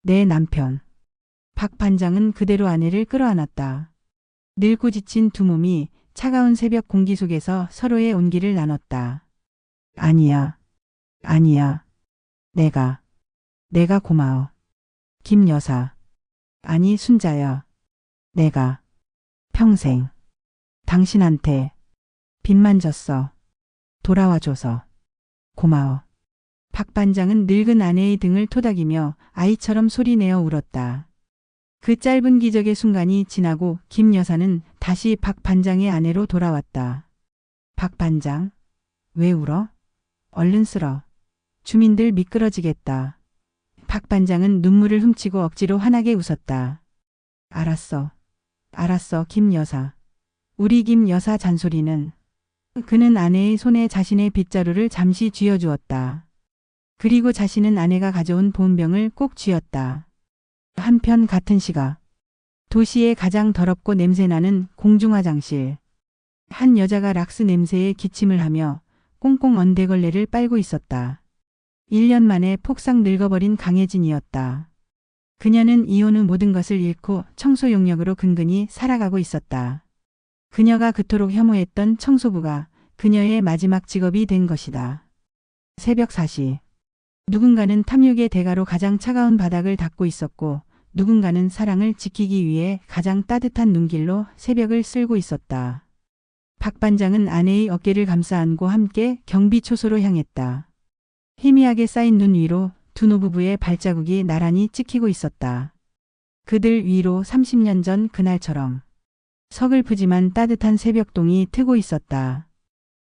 [SPEAKER 1] 내 남편. 박 반장은 그대로 아내를 끌어안았다. 늙고 지친 두 몸이 차가운 새벽 공기 속에서 서로의 온기를 나눴다. 아니야. 내가 고마워. 김 여사. 아니 순자야. 내가 평생 당신한테 빚만 졌어. 돌아와줘서 고마워. 박 반장은 늙은 아내의 등을 토닥이며 아이처럼 소리내어 울었다. 그 짧은 기적의 순간이 지나고 김 여사는 다시 박 반장의 아내로 돌아왔다. 박 반장, 왜 울어? 얼른 쓸어. 주민들 미끄러지겠다. 박 반장은 눈물을 훔치고 억지로 환하게 웃었다. 알았어, 김 여사. 우리 김 여사 잔소리는. 그는 아내의 손에 자신의 빗자루를 잠시 쥐어주었다. 그리고 자신은 아내가 가져온 보온병을 꼭 쥐었다. 한편 같은 시각 도시의 가장 더럽고 냄새나는 공중화장실. 한 여자가 락스 냄새에 기침을 하며 꽁꽁 언대걸레를 빨고 있었다. 1년 만에 폭삭 늙어버린 강혜진이었다. 그녀는 이혼 후 모든 것을 잃고 청소 용역으로 근근히 살아가고 있었다. 그녀가 그토록 혐오했던 청소부가 그녀의 마지막 직업이 된 것이다. 새벽 4시. 누군가는 탐욕의 대가로 가장 차가운 바닥을 닦고 있었고 누군가는 사랑을 지키기 위해 가장 따뜻한 눈길로 새벽을 쓸고 있었다. 박 반장은 아내의 어깨를 감싸 안고 함께 경비초소로 향했다. 희미하게 쌓인 눈 위로 두 노부부의 발자국이 나란히 찍히고 있었다. 그들 위로 30년 전 그날처럼 서글프지만 따뜻한 새벽동이 트고 있었다.